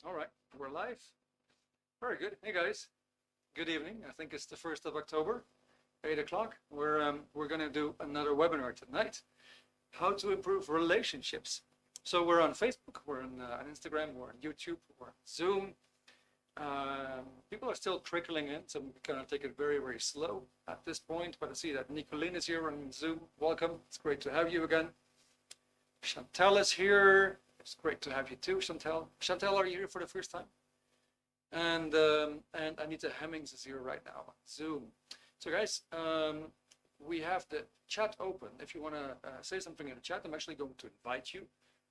All right, we're live. Very good. Hey guys, good evening. I think it's the 1st of October, 8 o'clock. We're going to do another webinar tonight. How to improve relationships. So we're on Facebook, we're on Instagram, we're on YouTube, we're on Zoom. People are still trickling in, so we're going to take it very, very slow at this point. But I see that Nicolene is here on Zoom. Welcome. It's great to have you again. Chantal is here. It's great to have you too, Chantal. Chantal, are you here for the first time? And Anita Hemmings is here right now on Zoom. So guys, we have the chat open. If you want to say something in the chat, I'm actually going to invite you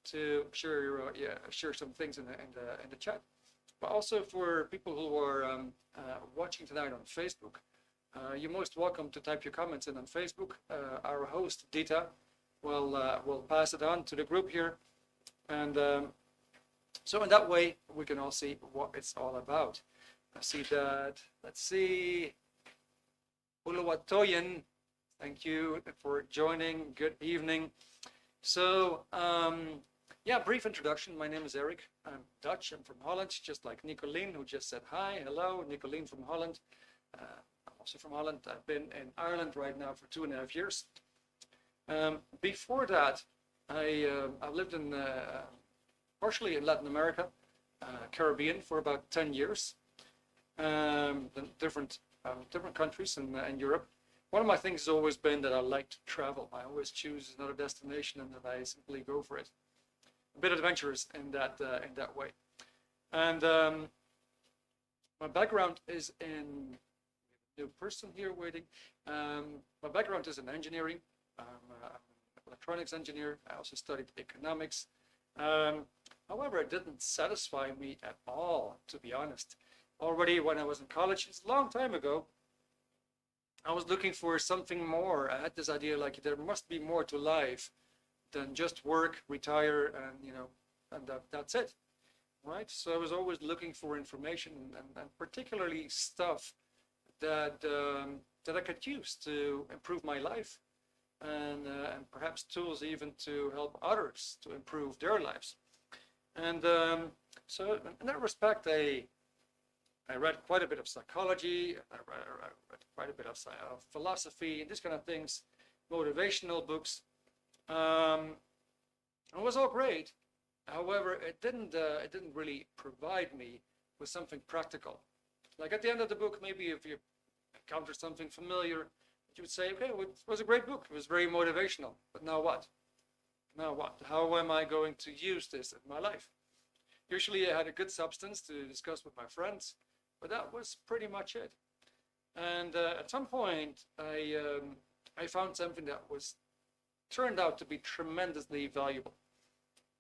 to share some things in the chat. But also for people who are watching tonight on Facebook, you're most welcome to type your comments in on Facebook. Our host Dita will pass it on to the group here, and so in that way we can all see what it's all about. I see that. Let's see. Uluwatoyen, thank you for joining. Good evening. So yeah, brief introduction. My name is Erik. I'm Dutch. I'm from Holland, just like Nicolene, who just said hi. Hello, Nicolene from Holland. I'm also from Holland. I've been in Ireland right now for 2.5 years. Before that, I lived in partially in Latin America, Caribbean, for about 10 years. Different countries in Europe. One of my things has always been that I like to travel. I always choose another destination and then I simply go for it. A bit adventurous in that way. And my background is in new person here waiting. My background is in engineering. I'm an electronics engineer. I also studied economics. However, it didn't satisfy me at all, to be honest. Already when I was in college, it's a long time ago, I was looking for something more. I had this idea like there must be more to life than just work, retire, and that's it, right? So I was always looking for information and particularly stuff that I could use to improve my life, and perhaps tools even to help others to improve their lives. And so in that respect, I read quite a bit of psychology, I read quite a bit of philosophy and these kind of things, motivational books. It was all great. However, it didn't really provide me with something practical. Like at the end of the book, maybe if you encounter something familiar, you would say, okay, it was a great book. It was very motivational. But now what? Now what? How am I going to use this in my life? Usually I had a good substance to discuss with my friends, but that was pretty much it. And at some point, I found something that turned out to be tremendously valuable.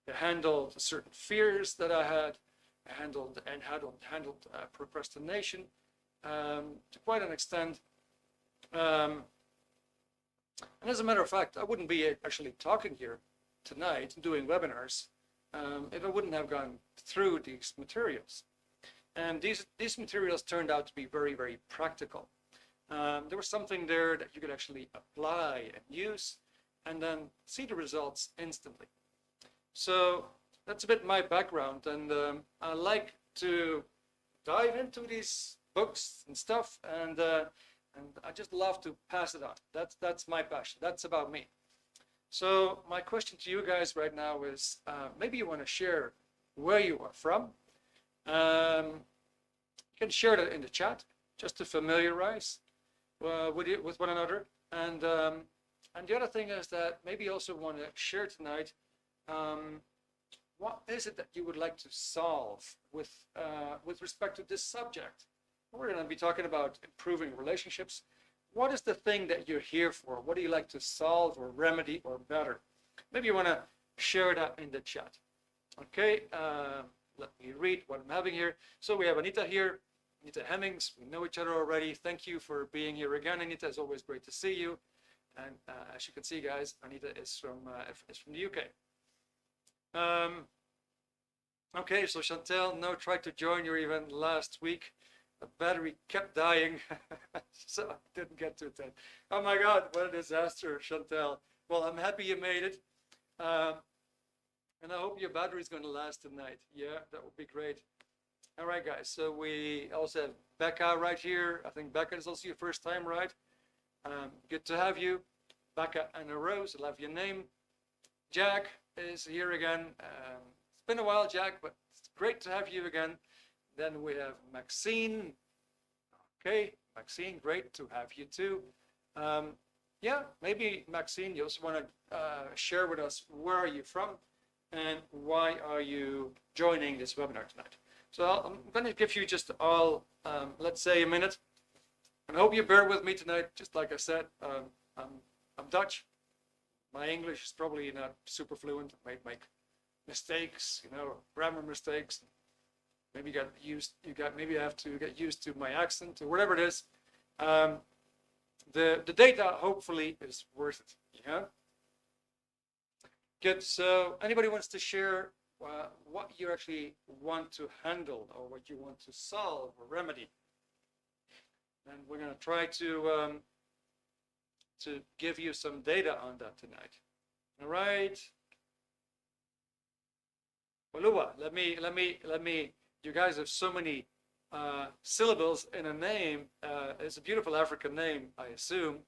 It handled certain fears that I had. I handled procrastination to quite an extent. And as a matter of fact, I wouldn't be actually talking here tonight doing webinars if I wouldn't have gone through these materials. And these materials turned out to be very, very practical. There was something there that you could actually apply and use and then see the results instantly. So that's a bit my background, and I like to dive into these books and stuff, and I just love to pass it on. That's my passion. That's about me. So my question to you guys right now is, maybe you want to share where you are from. You can share that in the chat just to familiarize with one another. And the other thing is that maybe you also want to share tonight what is it that you would like to solve with respect to this subject. We're going to be talking about improving relationships. What is the thing that you're here for? What do you like to solve or remedy or better? Maybe you want to share that in the chat. Okay, let me read what I'm having here. So we have Anita here, Anita Hemmings. We know each other already. Thank you for being here again, Anita. It's always great to see you. And as you can see, guys, Anita is from the UK. Okay, so Chantal, no, tried to join your event last week. The battery kept dying, so I didn't get to attend. Oh my God, what a disaster, Chantal. Well, I'm happy you made it. And I hope your battery is going to last tonight. Yeah, that would be great. All right, guys. So we also have Becca right here. I think Becca is also your first time, right? Good to have you. Becca and a Rose, I love your name. Jack is here again. It's been a while, Jack, but it's great to have you again. Then we have Maxine. Okay, Maxine, great to have you too. Yeah, maybe Maxine, you also want to share with us where are you from and why are you joining this webinar tonight. So I'm going to give you just all, let's say, a minute. And I hope you bear with me tonight. Just like I said, I'm Dutch. My English is probably not super fluent. I might make mistakes, grammar mistakes. Maybe maybe I have to get used to my accent or whatever it is. The data hopefully is worth it. Yeah. Good. So anybody wants to share what you actually want to handle or what you want to solve or remedy? And we're going to try to give you some data on that tonight. All right. Olua, let me. You guys have so many syllables in a name. It's a beautiful African name, I assume.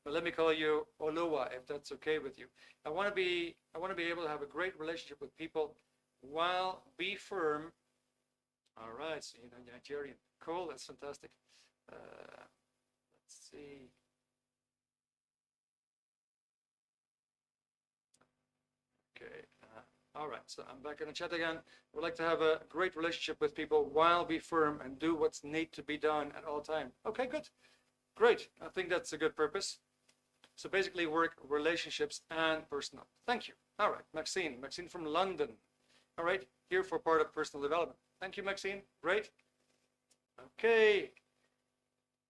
But let me call you Olua, if that's okay with you. I want to be able to have a great relationship with people while be firm. All right, so Nigerian. Cool, that's fantastic. Let's see. Okay. All right, so I'm back in the chat again. I would like to have a great relationship with people while be firm and do what's need to be done at all time. Okay, good. Great. I think that's a good purpose. So basically work, relationships, and personal. Thank you. All right, Maxine. Maxine from London. All right, here for part of personal development. Thank you, Maxine. Great. Okay.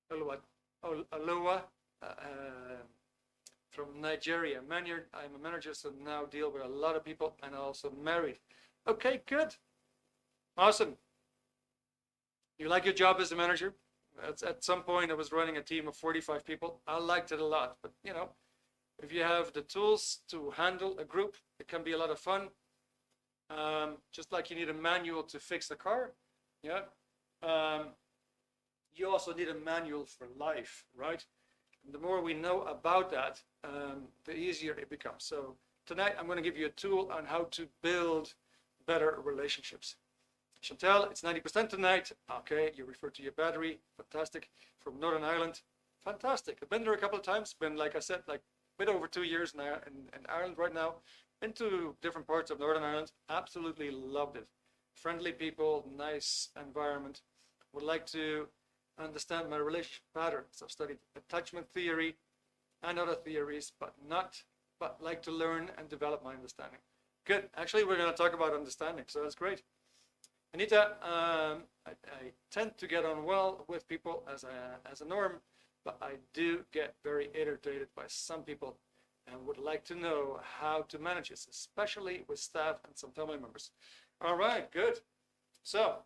Aloha. From Nigeria. I'm a manager, so now deal with a lot of people and also married. Okay, good. Awesome. You like your job as a manager? At some point, I was running a team of 45 people. I liked it a lot, but if you have the tools to handle a group, it can be a lot of fun. Just like you need a manual to fix a car, yeah. You also need a manual for life, right? And the more we know about that, the easier it becomes. So tonight, I'm going to give you a tool on how to build better relationships. Chantel, it's 90% tonight. Okay, you refer to your battery. Fantastic. From Northern Ireland. Fantastic. I've been there a couple of times. Been, like I said, like a bit over 2 years now in Ireland right now. Been to different parts of Northern Ireland. Absolutely loved it. Friendly people, nice environment. Would like to understand my relationship patterns. I've studied attachment theory and other theories, but like to learn and develop my understanding. Good. Actually, we're going to talk about understanding, so that's great. Anita, I tend to get on well with people as a norm, but I do get very irritated by some people and would like to know how to manage this, especially with staff and some family members. All right, good. So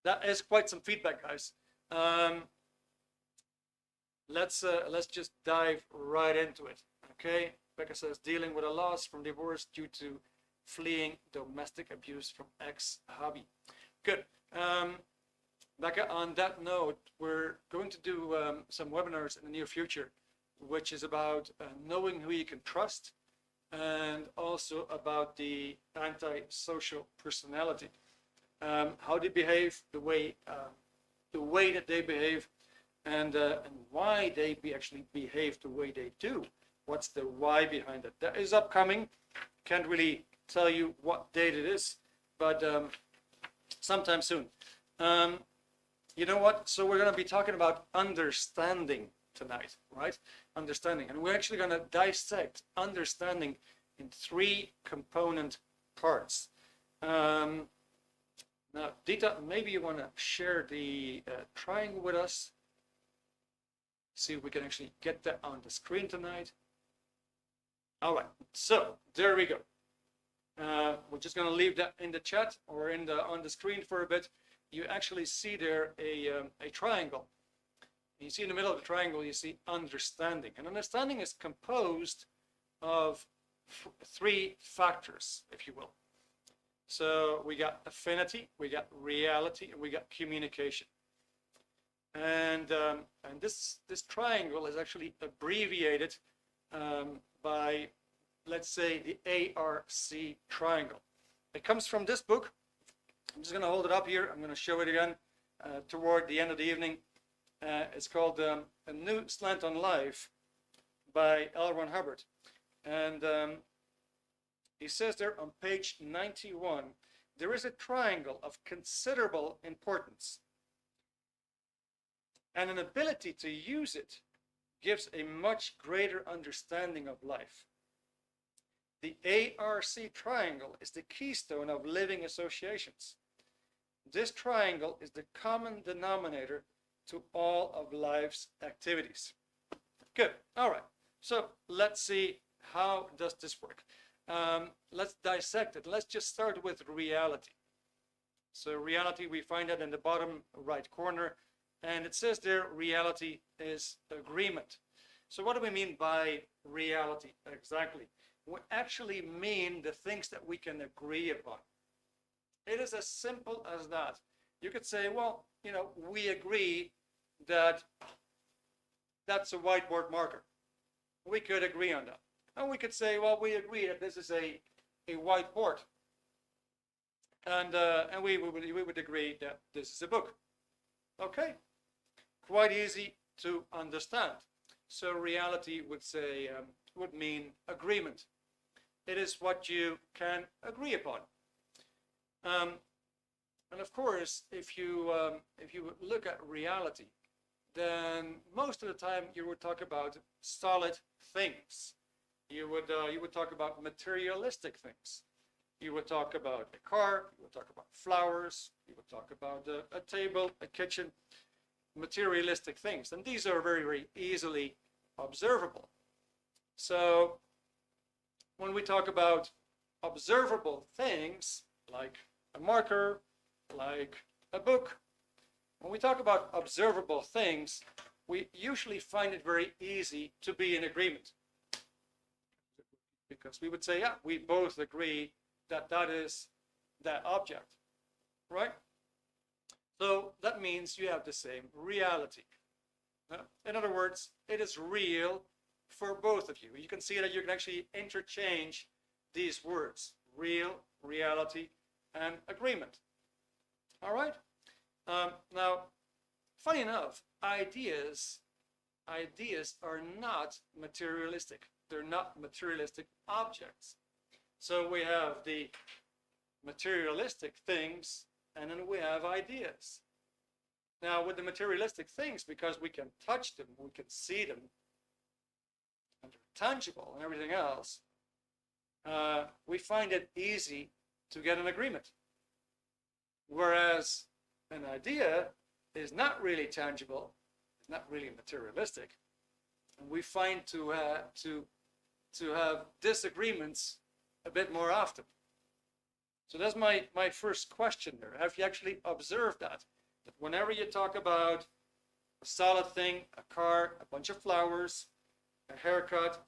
that is quite some feedback, guys. Let's just dive right into it. Okay, Becca says dealing with a loss from divorce due to fleeing domestic abuse from ex-hubby. Good. Becca, on that note, we're going to do some webinars in the near future, which is about knowing who you can trust and also about the antisocial personality. How they behave, the way that they behave, and why they actually behave the way they do. What's the why behind it? That is upcoming. Can't really tell you what date it is, but sometime soon. You know what? So we're going to be talking about understanding tonight, right? Understanding. And we're actually going to dissect understanding in 3 component parts. Now, Dita, maybe you want to share the triangle with us. See if we can actually get that on the screen tonight. All right, so there we go. We're just going to leave that in the chat or on the screen for a bit. You actually see there a triangle. You see in the middle of the triangle, you see understanding. And understanding is composed of 3 factors, if you will. So we got affinity, we got reality, and we got communication. And this triangle is actually abbreviated by, let's say, the ARC triangle. It comes from this book. I'm just going to hold it up here. I'm going to show it again toward the end of the evening. It's called A New Slant on Life by L. Ron Hubbard. And he says there on page 91, there is a triangle of considerable importance, and an ability to use it gives a much greater understanding of life. The ARC triangle is the keystone of living associations. This triangle is the common denominator to all of life's activities. Good. All right. So let's see, how does this work? Let's dissect it. Let's just start with reality. So reality, we find that in the bottom right corner. And it says there, reality is agreement. So what do we mean by reality exactly? We actually mean the things that we can agree upon. It is as simple as that. You could say, well, you know, we agree that that's a whiteboard marker. We could agree on that. And we could say, well, we agree that this is a whiteboard. And we would agree that this is a book. Okay. Quite easy to understand. So reality would say, would mean agreement. It is what you can agree upon. And of course, if you look at reality, then most of the time you would talk about solid things. You would talk about materialistic things. You would talk about a car. You would talk about flowers. You would talk about a table, a kitchen. Materialistic things, and these are very, very easily observable. So when we talk about observable things like a marker, like a book, when we talk about observable things, we usually find it very easy to be in agreement, because we would say, yeah, we both agree that that is that object, right? So that means you have the same reality. In other words, it is real for both of you. You can see that you can actually interchange these words: real, reality, and agreement. All right? Now, funny enough, ideas are not materialistic. They're not materialistic objects. So we have the materialistic things, and then we have ideas. Now, with the materialistic things, because we can touch them, we can see them, and they're tangible and everything else, we find it easy to get an agreement. Whereas an idea is not really tangible, it's not really materialistic, and we find to have disagreements a bit more often. So that's my first question there. Have you actually observed that? That whenever you talk about a solid thing, a car, a bunch of flowers, a haircut,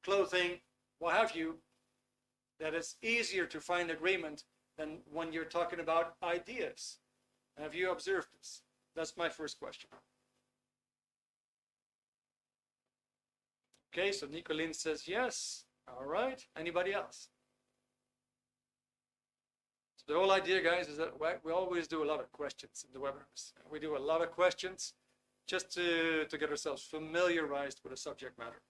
clothing, what have you, that it's easier to find agreement than when you're talking about ideas. Have you observed this? That's my first question. Okay, so Nicolene says yes. All right. Anybody else? The whole idea, guys, is that we always do a lot of questions in the webinars. We do a lot of questions just to get ourselves familiarized with the subject matter.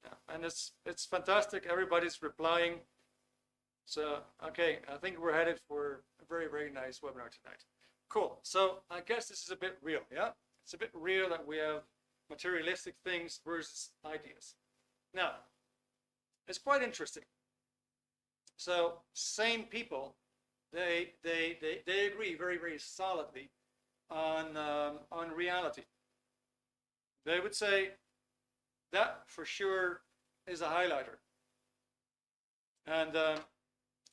Yeah. And it's fantastic. Everybody's replying. So, okay, I think we're headed for a very, very nice webinar tonight. Cool. So I guess this is a bit real, yeah? It's a bit real that we have materialistic things versus ideas. Now, it's quite interesting. So sane people, they agree very, very solidly on reality. They would say that for sure is a highlighter. And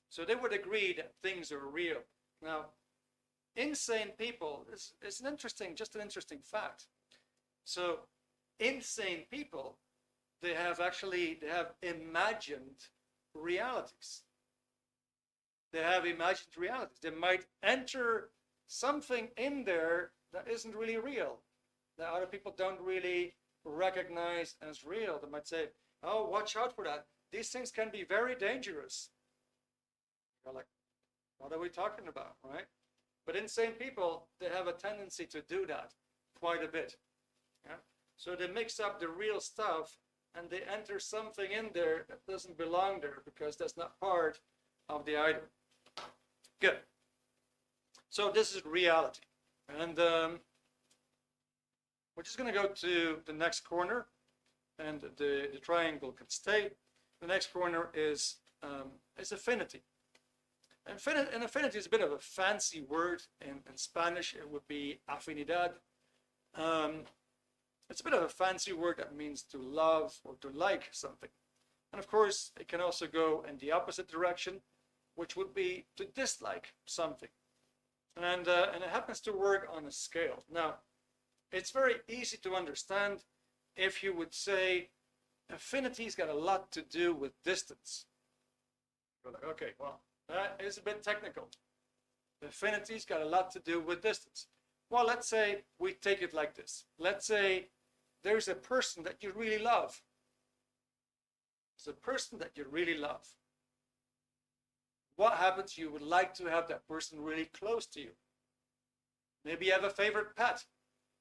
so they would agree that things are real. Now, insane people, it's just an interesting fact. So insane people, they have imagined realities. they have imagined realities. They might enter something in there that isn't really real, that other people don't really recognize as real. They might say, oh, watch out for that. These things can be very dangerous. You're like, what are we talking about, right? But insane people, they have a tendency to do that quite a bit. Yeah? So they mix up the real stuff and they enter something in there that doesn't belong there because that's not part of the item. Good. So this is reality. And we're just going to go to the next corner, and the triangle can stay. The next corner is affinity. And affinity is a bit of a fancy word. In Spanish, it would be afinidad. It's a bit of a fancy word that means to love or to like something. And of course, it can also go in the opposite direction, which would be to dislike something. And it happens to work on a scale. Now, it's very easy to understand if you would say affinity's got a lot to do with distance. You're like, okay, well, that is a bit technical. Affinity's got a lot to do with distance. Well, let's say we take it like this. Let's say there's a person that you really love. There's a person that you really love. What happens? You would like to have that person really close to you. Maybe you have a favorite pet,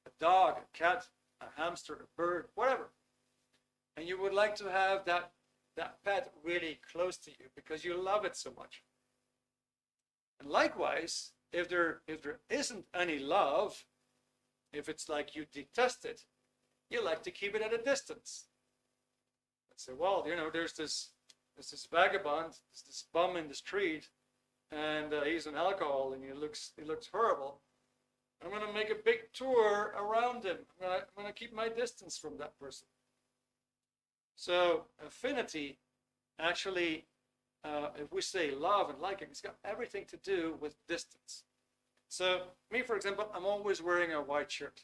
a dog, a cat, a hamster, a bird, whatever. And you would like to have that pet really close to you because you love it so much. And likewise, if there isn't any love, if it's like you detest it, you like to keep it at a distance. Let's say, well, you know, there's this vagabond, this bum in the street, and he's on alcohol, and he looks horrible. I'm going to make a big tour around him. I'm going to keep my distance from that person. So affinity, actually, if we say love and liking, it's got everything to do with distance. So me, for example, I'm always wearing a white shirt.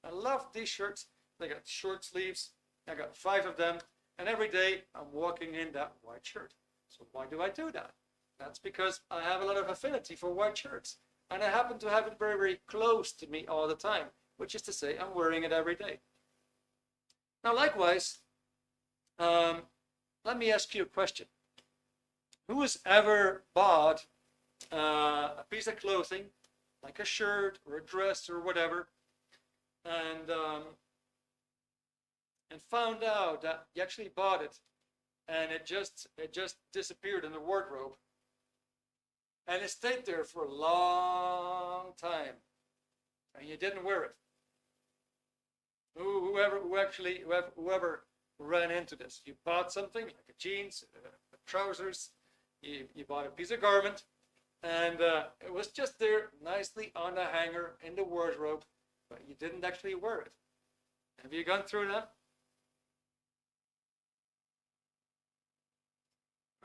I love these shirts. They got short sleeves. I got 5 of them. And every day I'm walking in that white shirt. So why do I do that? That's because I have a lot of affinity for white shirts. And I happen to have it very, very close to me all the time, which is to say I'm wearing it every day. Now, likewise, let me ask you a question. Who has ever bought a piece of clothing, like a shirt or a dress or whatever, and found out that you actually bought it and it just disappeared in the wardrobe, and it stayed there for a long time, and you didn't wear it? Whoever ran into this. You bought something like a jeans, trousers, you bought a piece of garment, and it was just there nicely on the hanger in the wardrobe, but you didn't actually wear it. Have you gone through that?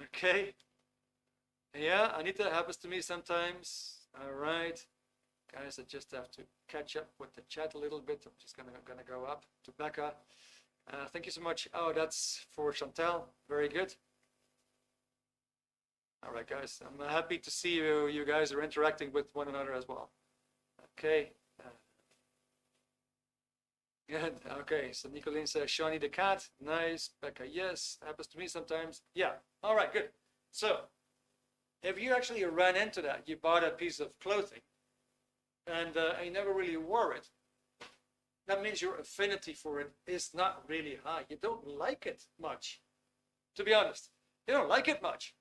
Okay. Yeah, Anita, happens to me sometimes. All right. Guys, I just have to catch up with the chat a little bit. I'm just gonna go up to Becca. Thank you so much. Oh, that's for Chantal. Very good. All right, guys. I'm happy to see you. You guys are interacting with one another as well. Okay. Good. Okay. So Nicolene says, Shawnee the cat. Nice. Becca, yes. Happens to me sometimes. Yeah. All right. Good. So, if you actually ran into that, you bought a piece of clothing, and you never really wore it, that means your affinity for it is not really high. You don't like it much, to be honest. You don't like it much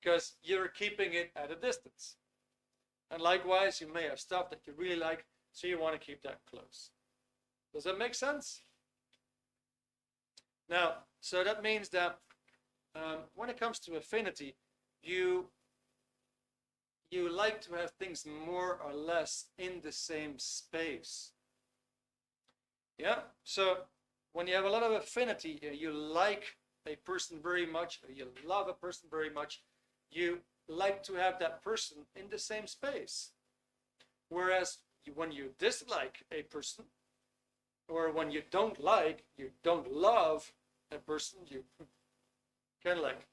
because you're keeping it at a distance. And likewise, you may have stuff that you really like, so you want to keep that close. Does that make sense? Now, so that means that when it comes to affinity, you like to have things more or less in the same space. Yeah, so when you have a lot of affinity, you like a person very much, or you love a person very much, you like to have that person in the same space. Whereas when you dislike a person, or when you don't love a person, you kind of like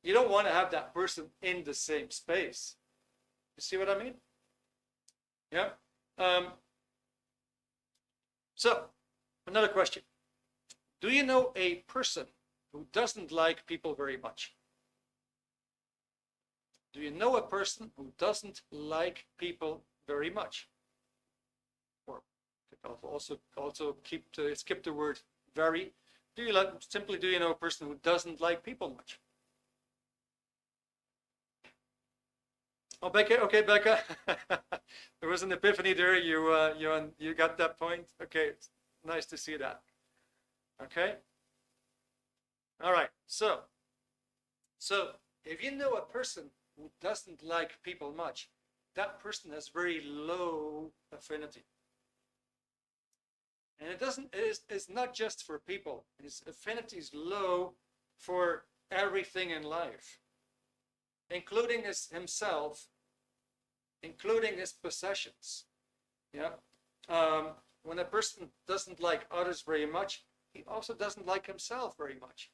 You don't want to have that person in the same space. You see what I mean? Yeah. So, another question. Do you know a person who doesn't like people very much? Do you know a person who doesn't like people very much? Or also skip the word very. Do you know a person who doesn't like people much? Oh, Becca. Okay, Becca. There was an epiphany there. You got that point. Okay, it's nice to see that. Okay. All right. So if you know a person who doesn't like people much, that person has very low affinity. And it's not just for people. His affinity is low for everything in life, including himself, including his possessions. Yeah. When a person doesn't like others very much, he also doesn't like himself very much.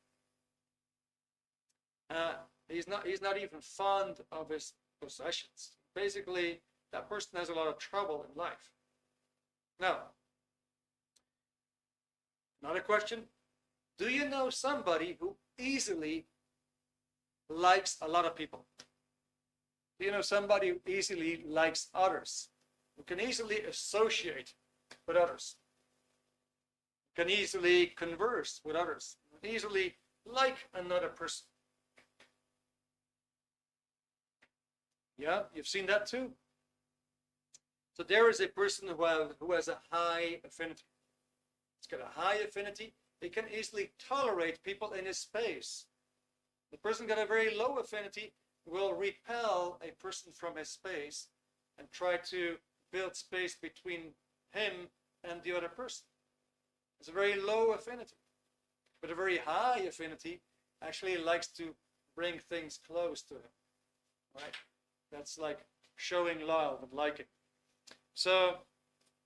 He's not even fond of his possessions. Basically, that person has a lot of trouble in life. Now, another question. Do you know somebody who easily likes a lot of people? Do you know somebody who easily likes others? Who can easily associate with others? Can easily converse with others? Easily like another person? Yeah, you've seen that too. So there is a person who has a high affinity. It's got a high affinity. He can easily tolerate people in his space. The person got a very low affinity will repel a person from his space and try to build space between him and the other person. It's a very low affinity. But a very high affinity actually likes to bring things close to him. Right? That's like showing love and liking. So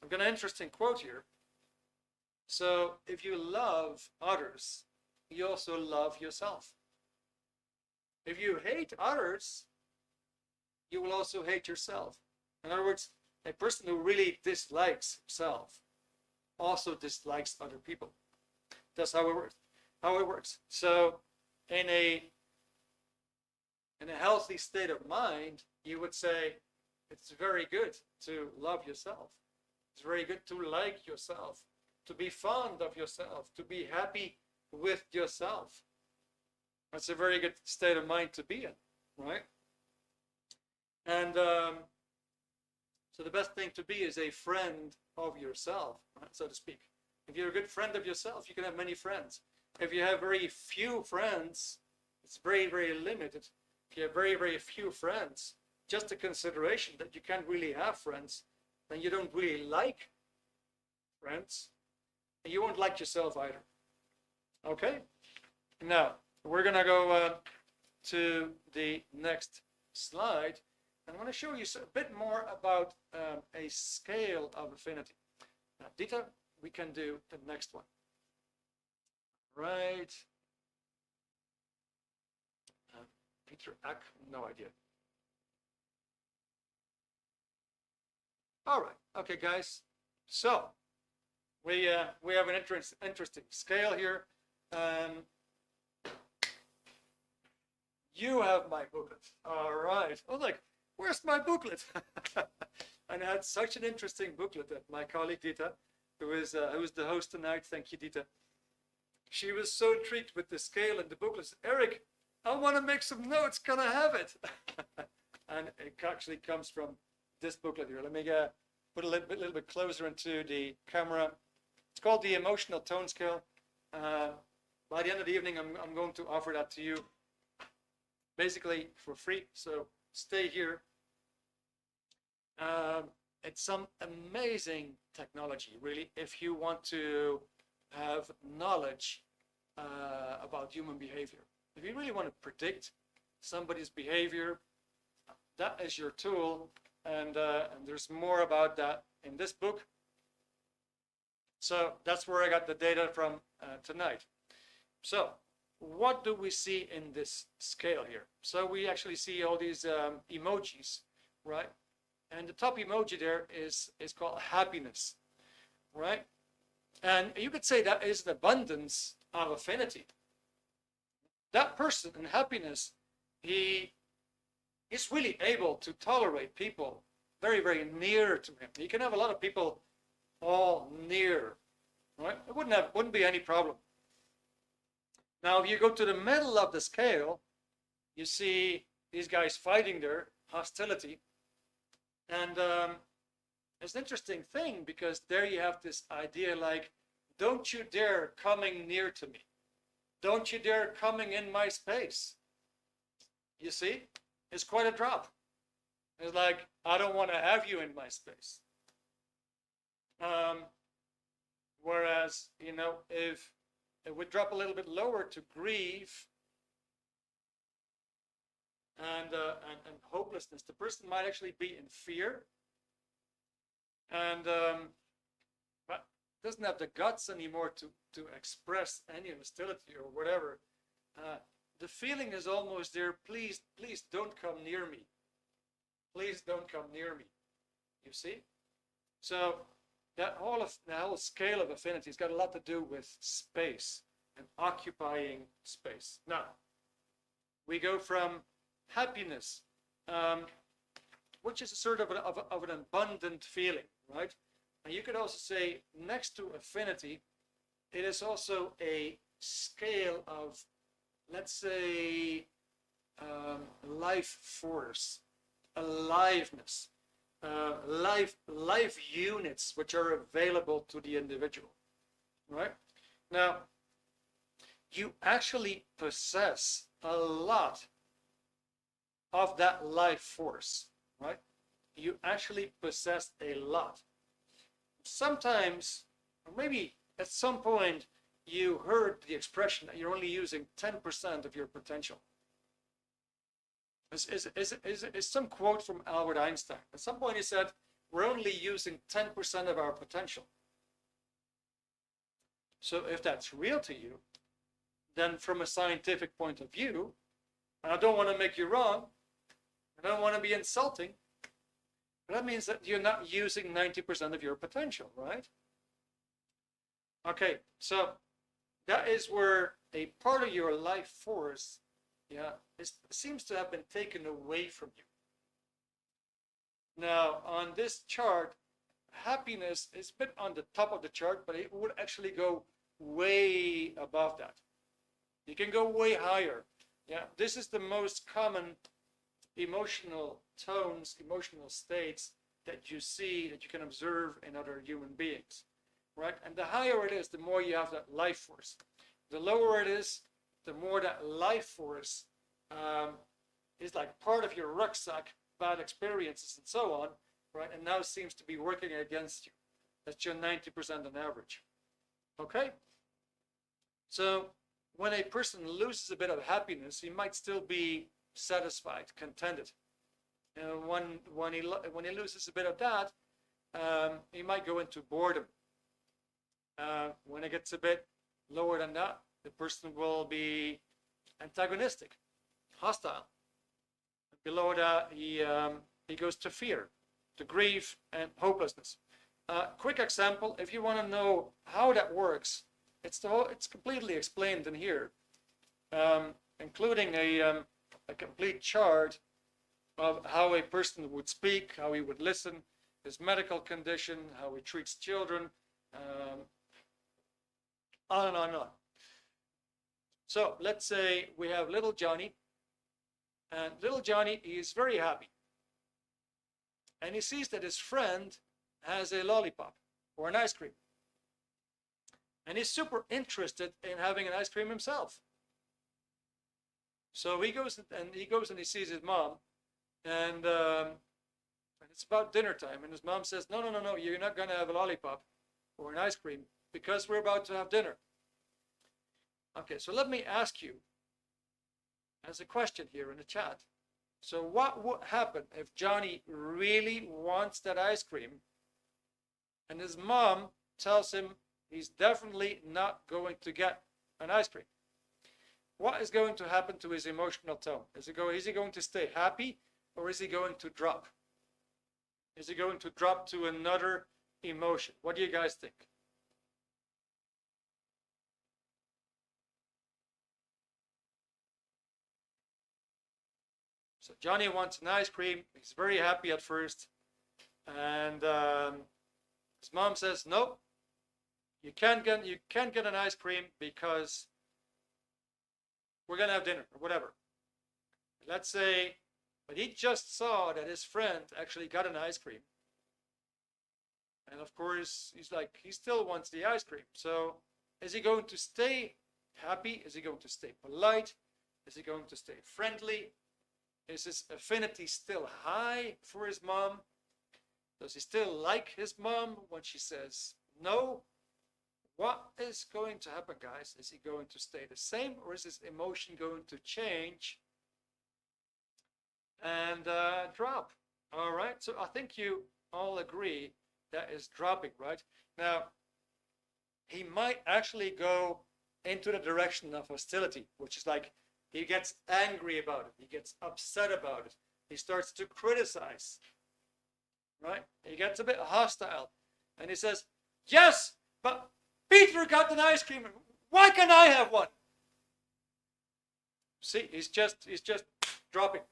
I've got an interesting quote here. So if you love others, you also love yourself. If you hate others, you will also hate yourself. In other words, a person who really dislikes himself also dislikes other people. That's how it works. So in a healthy state of mind, you would say it's very good to love yourself. It's very good to like yourself, to be fond of yourself, to be happy with yourself. That's a very good state of mind to be in, right? And so the best thing to be is a friend of yourself, right, so to speak. If you're a good friend of yourself, you can have many friends. If you have very few friends, it's very, very limited. If you have very, very few friends, just a consideration that you can't really have friends, then you don't really like friends, and you won't like yourself either. Okay? Now, we're going to go to the next slide. I'm going to show you a bit more about a scale of affinity. Now, Dita, we can do the next one. Right. Peter Ack, no idea. All right. Okay, guys. So we have an interesting scale here. You have my booklet. All right. I was like, where's my booklet? And I had such an interesting booklet that my colleague Dita, who is the host tonight, thank you, Dita. She was so intrigued with the scale and the booklet. Said, Erik, I want to make some notes. Can I have it? And it actually comes from this booklet here. Let me put a little bit closer into the camera. It's called the Emotional Tone Scale. By the end of the evening, I'm going to offer that to you, basically for free. So stay here. It's some amazing technology, really, if you want to have knowledge about human behavior. If you really want to predict somebody's behavior, that is your tool, and there's more about that in this book. So that's where I got the data from tonight. So what do we see in this scale here? So we actually see all these emojis, right? And the top emoji there is called happiness, right? And you could say that is an abundance of affinity. That person in happiness, he is really able to tolerate people very, very near to him. He can have a lot of people all near, right? It wouldn't be any problem. Now, if you go to the middle of the scale, you see these guys fighting there, hostility. And it's an interesting thing because there you have this idea like, don't you dare coming near to me. Don't you dare coming in my space. You see, it's quite a drop. It's like, I don't want to have you in my space. Whereas, you know, if it would drop a little bit lower to grief and hopelessness, the person might actually be in fear and but doesn't have the guts anymore to express any hostility or whatever. The feeling is almost there. Please don't come near me. Please don't come near me. You see? So that the whole scale of affinity has got a lot to do with space and occupying space. Now, we go from happiness, which is a sort of an abundant feeling, right? And you could also say next to affinity, it is also a scale of, let's say, life force, aliveness, life units which are available to the individual, right? Now, you actually possess a lot of that life force, right? You actually possess a lot. Sometimes, or maybe at some point, you heard the expression that you're only using 10% of your potential. Is some quote from Albert Einstein. At some point he said, we're only using 10% of our potential. So if that's real to you, then from a scientific point of view, and I don't want to make you wrong, I don't want to be insulting, but that means that you're not using 90% of your potential, right? Okay, so that is where a part of your life force, seems to have been taken away from you. Now, on this chart, happiness is a bit on the top of the chart, but it would actually go way above that. You can go way higher. Yeah, this is the most common emotional tones, emotional states that you see, that you can observe in other human beings, right? And the higher it is, the more you have that life force. The lower it is, the more that life force is like part of your rucksack, bad experiences and so on, right? And now seems to be working against you. That's your 90% on average. Okay? So when a person loses a bit of happiness, he might still be satisfied, contented. And when he loses a bit of that, he might go into boredom. When it gets a bit lower than that, the person will be antagonistic, hostile. Below that, he goes to fear, to grief and hopelessness. Quick example, if you want to know how that works, it's completely explained in here, including a complete chart of how a person would speak, how he would listen, his medical condition, how he treats children, on and on and on. So let's say we have little Johnny, and little Johnny is very happy. And he sees that his friend has a lollipop or an ice cream. And he's super interested in having an ice cream himself. So he goes and he sees his mom, and it's about dinner time, and his mom says, no, you're not going to have a lollipop or an ice cream because we're about to have dinner. Okay, so let me ask you as a question here in the chat. So what would happen if Johnny really wants that ice cream and his mom tells him he's definitely not going to get an ice cream? what is going to happen to his emotional tone? Is he going to stay happy, or is he going to drop? Is he going to drop to another emotion? What do you guys think? So Johnny wants an ice cream. He's very happy at first. And his mom says, no, you can't get an ice cream because we're going to have dinner or whatever. Let's say, but he just saw that his friend actually got an ice cream. And of course, he's like, he still wants the ice cream. So is he going to stay happy? Is he going to stay polite? Is he going to stay friendly? Is his affinity still high for his mom? Does he still like his mom when she says no? What is going to happen, guys? Is he going to stay the same, or is his emotion going to change and drop? All right, so I think you all agree that is dropping, right? Now, he might actually go into the direction of hostility, which is like he gets angry about it. He gets upset about it. He starts to criticize, right? He gets a bit hostile. And he says, yes, but Peter got an ice cream. Why can't I have one? See, he's just dropping.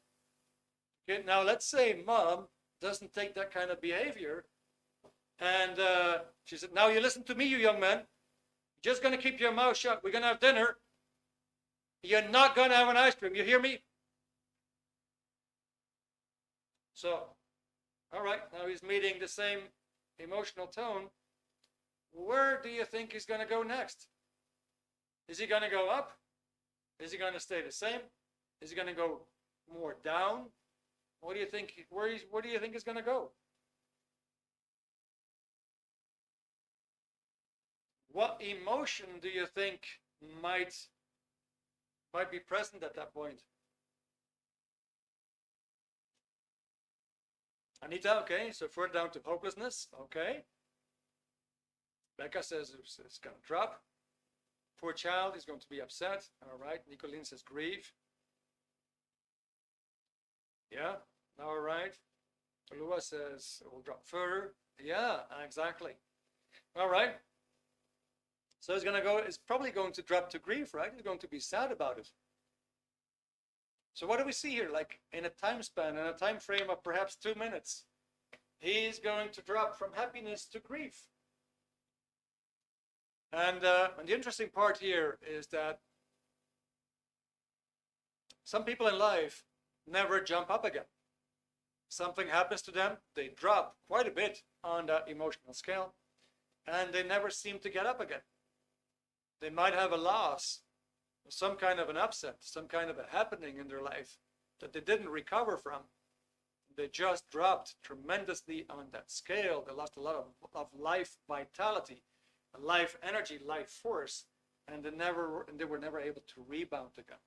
Okay, now let's say mom doesn't take that kind of behavior. And she said, now you listen to me, you young man. You're just going to keep your mouth shut. We're going to have dinner. You're not going to have an ice cream. You hear me? So, all right, now he's meeting the same emotional tone. Where do you think he's going to go next? Is he going to go up? Is he going to stay the same? Is he going to go more down? What do you think? Where do you think he's going to go? What emotion do you think might be present at that point? Anita, okay, so further down to hopelessness, okay. Becca says it's going to drop. Poor child is going to be upset, all right. Nicolene says grief. Yeah, all right. Lua says it will drop further. Yeah, exactly. All right. So it's probably going to drop to grief, right? He's going to be sad about it. So what do we see here? Like in a time span, in a time frame of perhaps 2 minutes, he's going to drop from happiness to grief. And the interesting part here is that some people in life never jump up again. Something happens to them, they drop quite a bit on that emotional scale, and they never seem to get up again. They might have a loss, some kind of an upset, some kind of a happening in their life that they didn't recover from. They just dropped tremendously on that scale. They lost a lot of life vitality, life energy, life force, and they were never able to rebound again.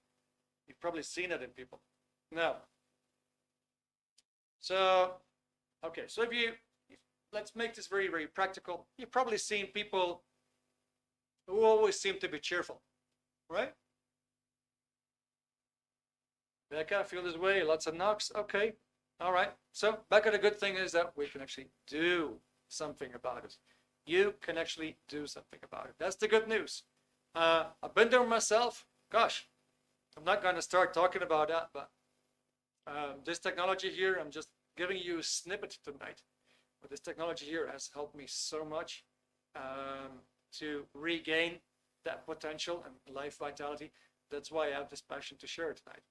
You've probably seen it in people. Now, so, okay, so let's make this very, very practical. You've probably seen people who always seem to be cheerful, right? Becca, I feel this way, lots of knocks, okay. All right, so Becca, the good thing is that we can actually do something about it. You can actually do something about it. That's the good news. I've been there myself. Gosh, I'm not going to start talking about that, but this technology here, I'm just giving you a snippet tonight. But this technology here has helped me so much to regain that potential and life vitality. That's why I have this passion to share it tonight.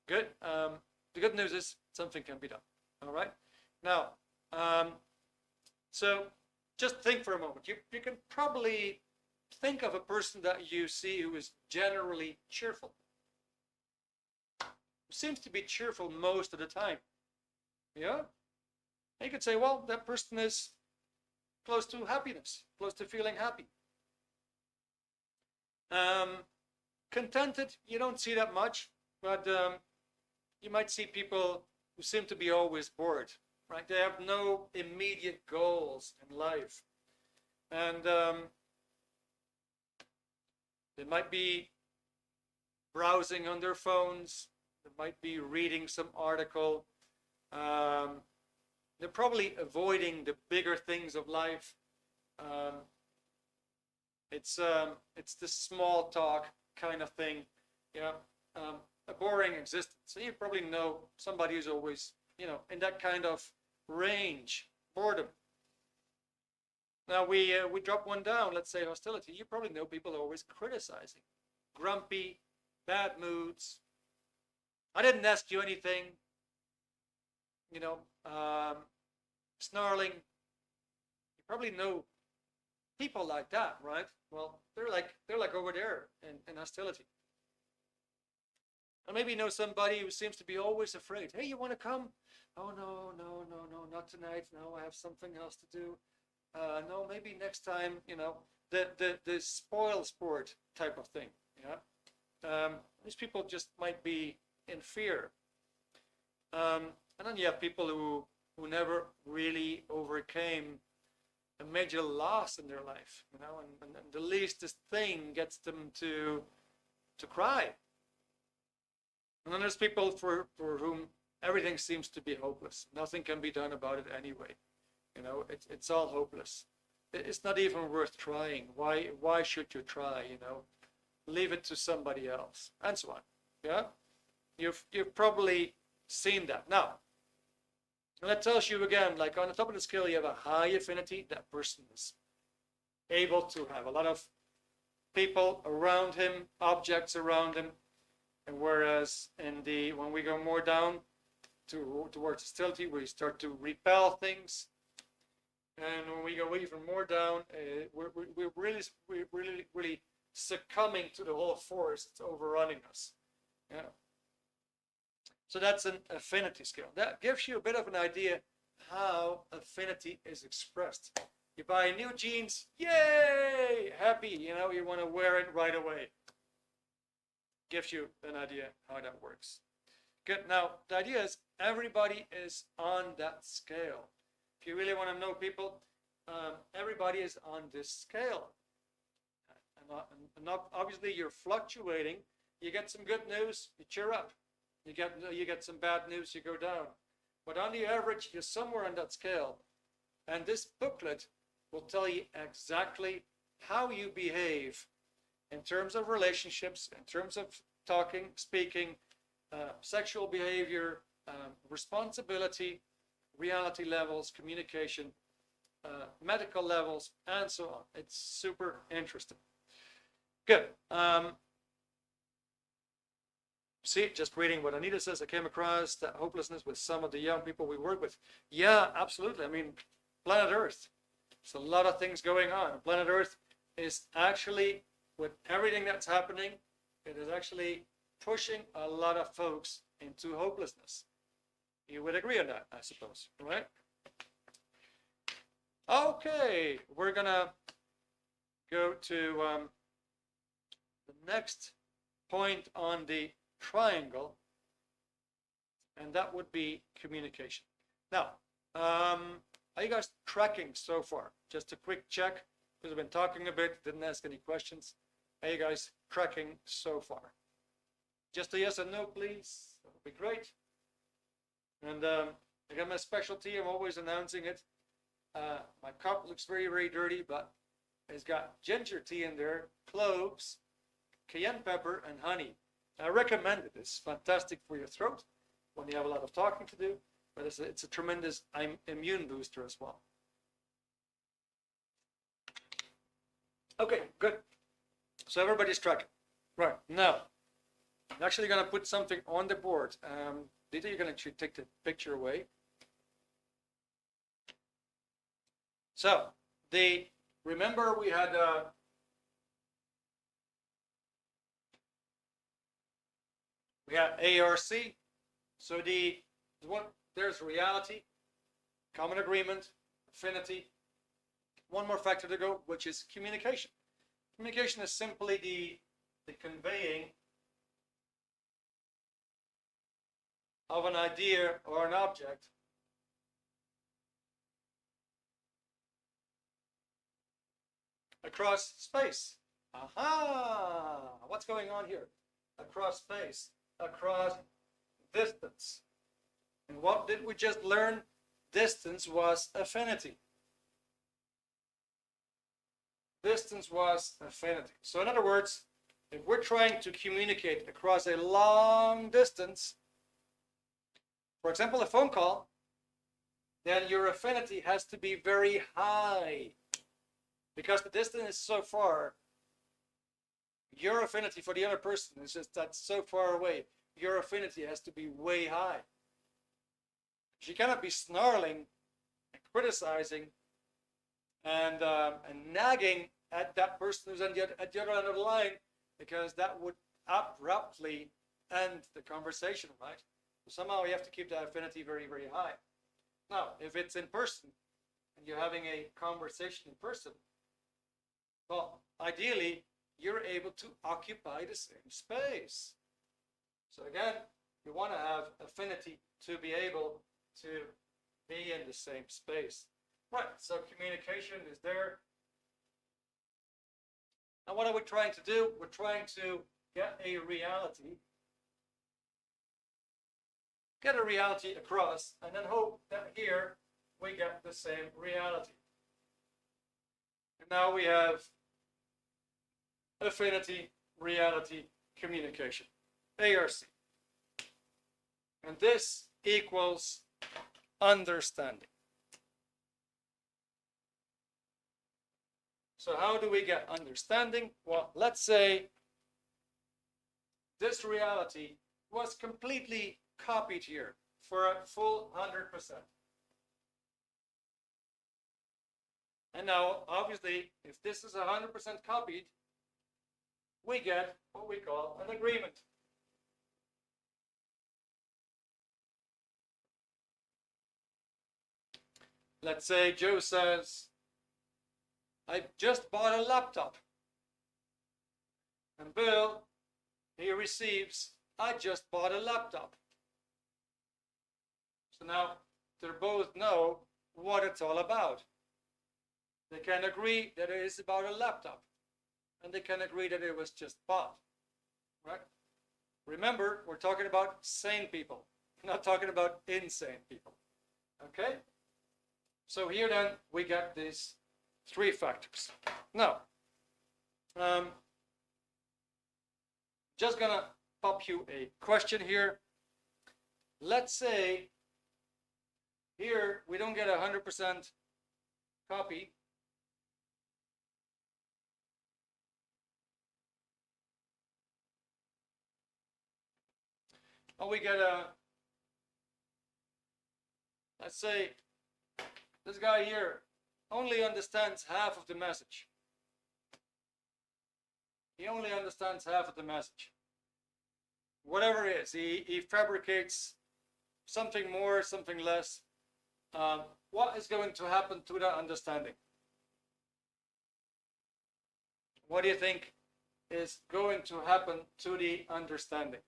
Good. The good news is something can be done. All right. Now, so just think for a moment. You can probably think of a person that you see who is generally cheerful. Seems to be cheerful most of the time. Yeah? And you could say, well, that person is close to happiness, close to feeling happy. Contented, you don't see that much, but you might see people who seem to be always bored, right? They have no immediate goals in life. And they might be browsing on their phones. They might be reading some article. They're probably avoiding the bigger things of life. It's the small talk kind of thing, a boring existence. So you probably know somebody who's always, in that kind of range, boredom. Now we drop one down, let's say hostility. You probably know people are always criticizing, grumpy, bad moods. I didn't ask you anything, snarling. You probably know people like that, right? Well, they're like over there in hostility. And maybe you know somebody who seems to be always afraid. Hey, you want to come? Oh, no, not tonight. No, I have something else to do. No, maybe next time, the spoil sport type of thing. Yeah. These people just might be in fear. And then you have people who never really overcame a major loss in their life, and the leastest thing gets them to cry. And then there's people for whom everything seems to be hopeless. Nothing can be done about it anyway. It's all hopeless. It's not even worth trying. Why should you try? Leave it to somebody else, and so on. Yeah, you've probably seen that. Now, and that tells you again, like on the top of the scale, you have a high affinity. That person is able to have a lot of people around him, objects around him. And whereas when we go more down towards hostility, we start to repel things. And when we go even more down, we're really succumbing to the whole force that's overrunning us. Yeah. So that's an affinity scale. That gives you a bit of an idea how affinity is expressed. You buy new jeans, yay, happy, you want to wear it right away. Gives you an idea how that works. Good. Now, the idea is everybody is on that scale. If you really want to know people, everybody is on this scale. And obviously, you're fluctuating. You get some good news, you cheer up. You get some bad news, you go down. But on the average, you're somewhere on that scale. And this booklet will tell you exactly how you behave in terms of relationships, in terms of talking, speaking, sexual behavior, responsibility, reality levels, communication, medical levels, and so on. It's super interesting. Good. See, just reading what Anita says, I came across that hopelessness with some of the young people we work with. Yeah, absolutely. I mean, planet Earth, there's a lot of things going on. Planet Earth is actually, with everything that's happening, it is actually pushing a lot of folks into hopelessness. You would agree on that, I suppose, right? Okay, we're gonna go to the next point on the triangle, and that would be communication. Now, are you guys tracking so far? Just a quick check, because I've been talking a bit, didn't ask any questions. Are you guys tracking so far? Just a yes or no, please. That would be great. And again, my specialty, I'm always announcing it. My cup looks very, very dirty, but it's got ginger tea in there, cloves, cayenne pepper, and honey. I recommend it. It's fantastic for your throat when you have a lot of talking to do, but it's a tremendous immune booster as well. Okay, good. So everybody's tracking. Right, now, I'm actually going to put something on the board. Dita, you're going to take the picture away. So, remember we had ARC. So there's reality, common agreement, affinity. One more factor to go, which is communication. Communication is simply the conveying of an idea or an object across space. Aha! What's going on here? across space, across distance. And what did we just learn? Distance was affinity. Distance was affinity. So in other words, if we're trying to communicate across a long distance, for example, a phone call, then your affinity has to be very high. Because the distance is so far, your affinity for the other person is just that's so far away. Your affinity has to be way high. She cannot be snarling and criticizing and nagging at that person who's at the other end of the line, because that would abruptly end the conversation, right? So somehow you have to keep that affinity very, very high. Now, if it's in person and you're having a conversation in person, well, ideally, you're able to occupy the same space. So again, you want to have affinity to be able to be in the same space. Right, so communication is there. And what are we trying to do? We're trying to get a reality. Get a reality across, and then hope that here we get the same reality. And now we have affinity, reality, communication, ARC. And this equals understanding. So how do we get understanding? Well, let's say this reality was completely copied here for a full 100%. And now, obviously, if this is 100% copied, we get what we call an agreement. Let's say Joe says, I just bought a laptop. And Bill, he receives, I just bought a laptop. So now they both know what it's all about. They can agree that it is about a laptop. And they can agree that it was just bought. Right? Remember, we're talking about sane people. We're not talking about insane people. Okay? So here then we get these three factors. Now, just gonna pop you a question here. Let's say here we don't get 100% copy. Or we get a, let's say this guy here only understands half of the message. He only understands half of the message. Whatever it is, he fabricates something more, something less. What is going to happen to that understanding? What do you think is going to happen to the understanding?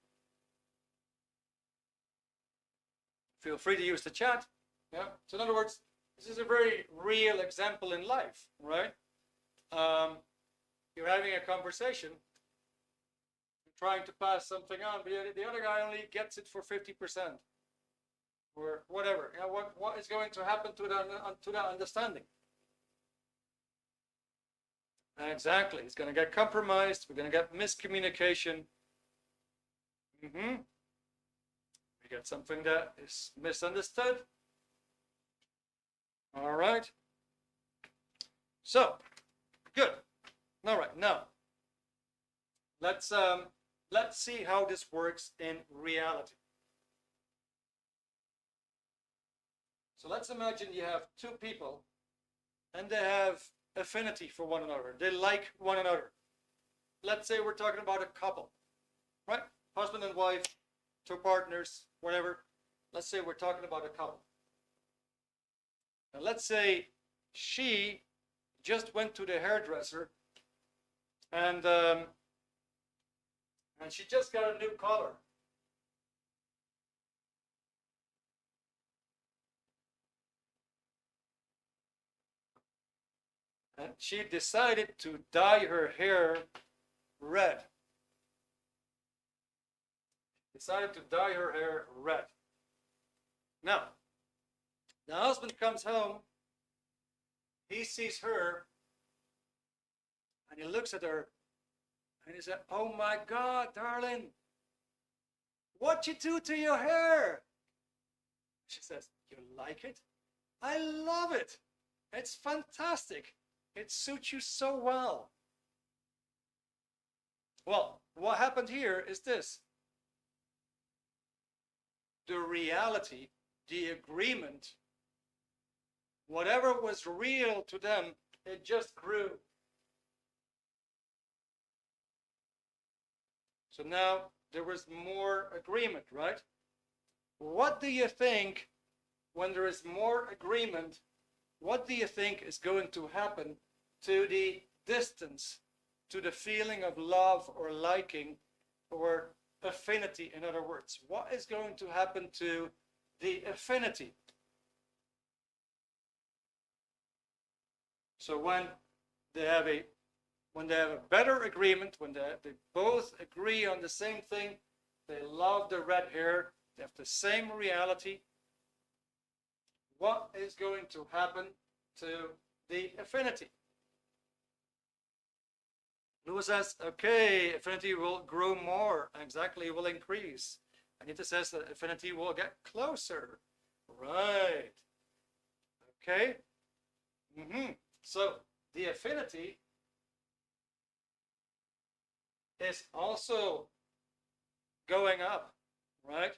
Feel free to use the chat. Yeah. So in other words, this is a very real example in life, right? You're having a conversation, you're trying to pass something on, but the other guy only gets it for 50%, or whatever. You know, what is going to happen to that understanding? Exactly, it's going to get compromised. We're going to get miscommunication. We get something that is misunderstood. All right. So, good. All right. Now, let's see how this works in reality. So let's imagine you have two people, and they have affinity for one another. They like one another. Let's say we're talking about a couple, right? Husband and wife, two partners, whatever. Let's say we're talking about a couple. Now let's say she just went to the hairdresser and she just got a new color. And she decided to dye her hair red. decided to dye her hair red. Now, the husband comes home, he sees her, and he looks at her, and he said, "Oh my God, darling, what you do to your hair?" She says, "You like it? I love it. It's fantastic. It suits you so well." Well, what happened here is this. The reality, the agreement, whatever was real to them, it just grew. So now there was more agreement, right? What do you think when there is more agreement? What do you think is going to happen to the distance, to the feeling of love or liking or affinity, in other words? What is going to happen to the affinity? So when they have a better agreement, when they both agree on the same thing, they love the red hair, they have the same reality, what is going to happen to the affinity? Lewis says, okay, affinity will grow more. Exactly, it will increase. Anita says that affinity will get closer. Right. Okay. So the affinity is also going up, right?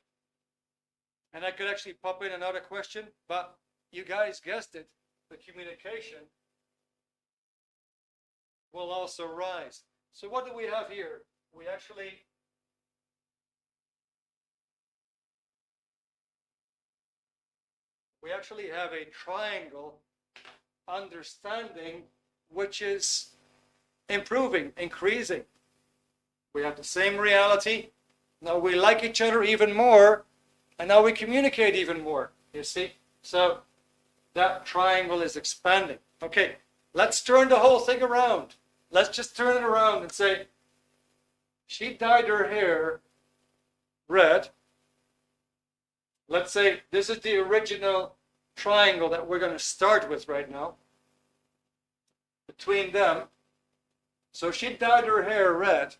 And I could actually pop in another question, but you guys guessed it, the communication will also rise. So what do we have here? We actually have a triangle understanding, which is improving, increasing. We have the same reality. Now we like each other even more, and now we communicate even more, you see? So that triangle is expanding. Okay, let's turn the whole thing around. Let's just turn it around and say, she dyed her hair red. Let's say this is the original triangle that we're going to start with right now between them. So she dyed her hair red.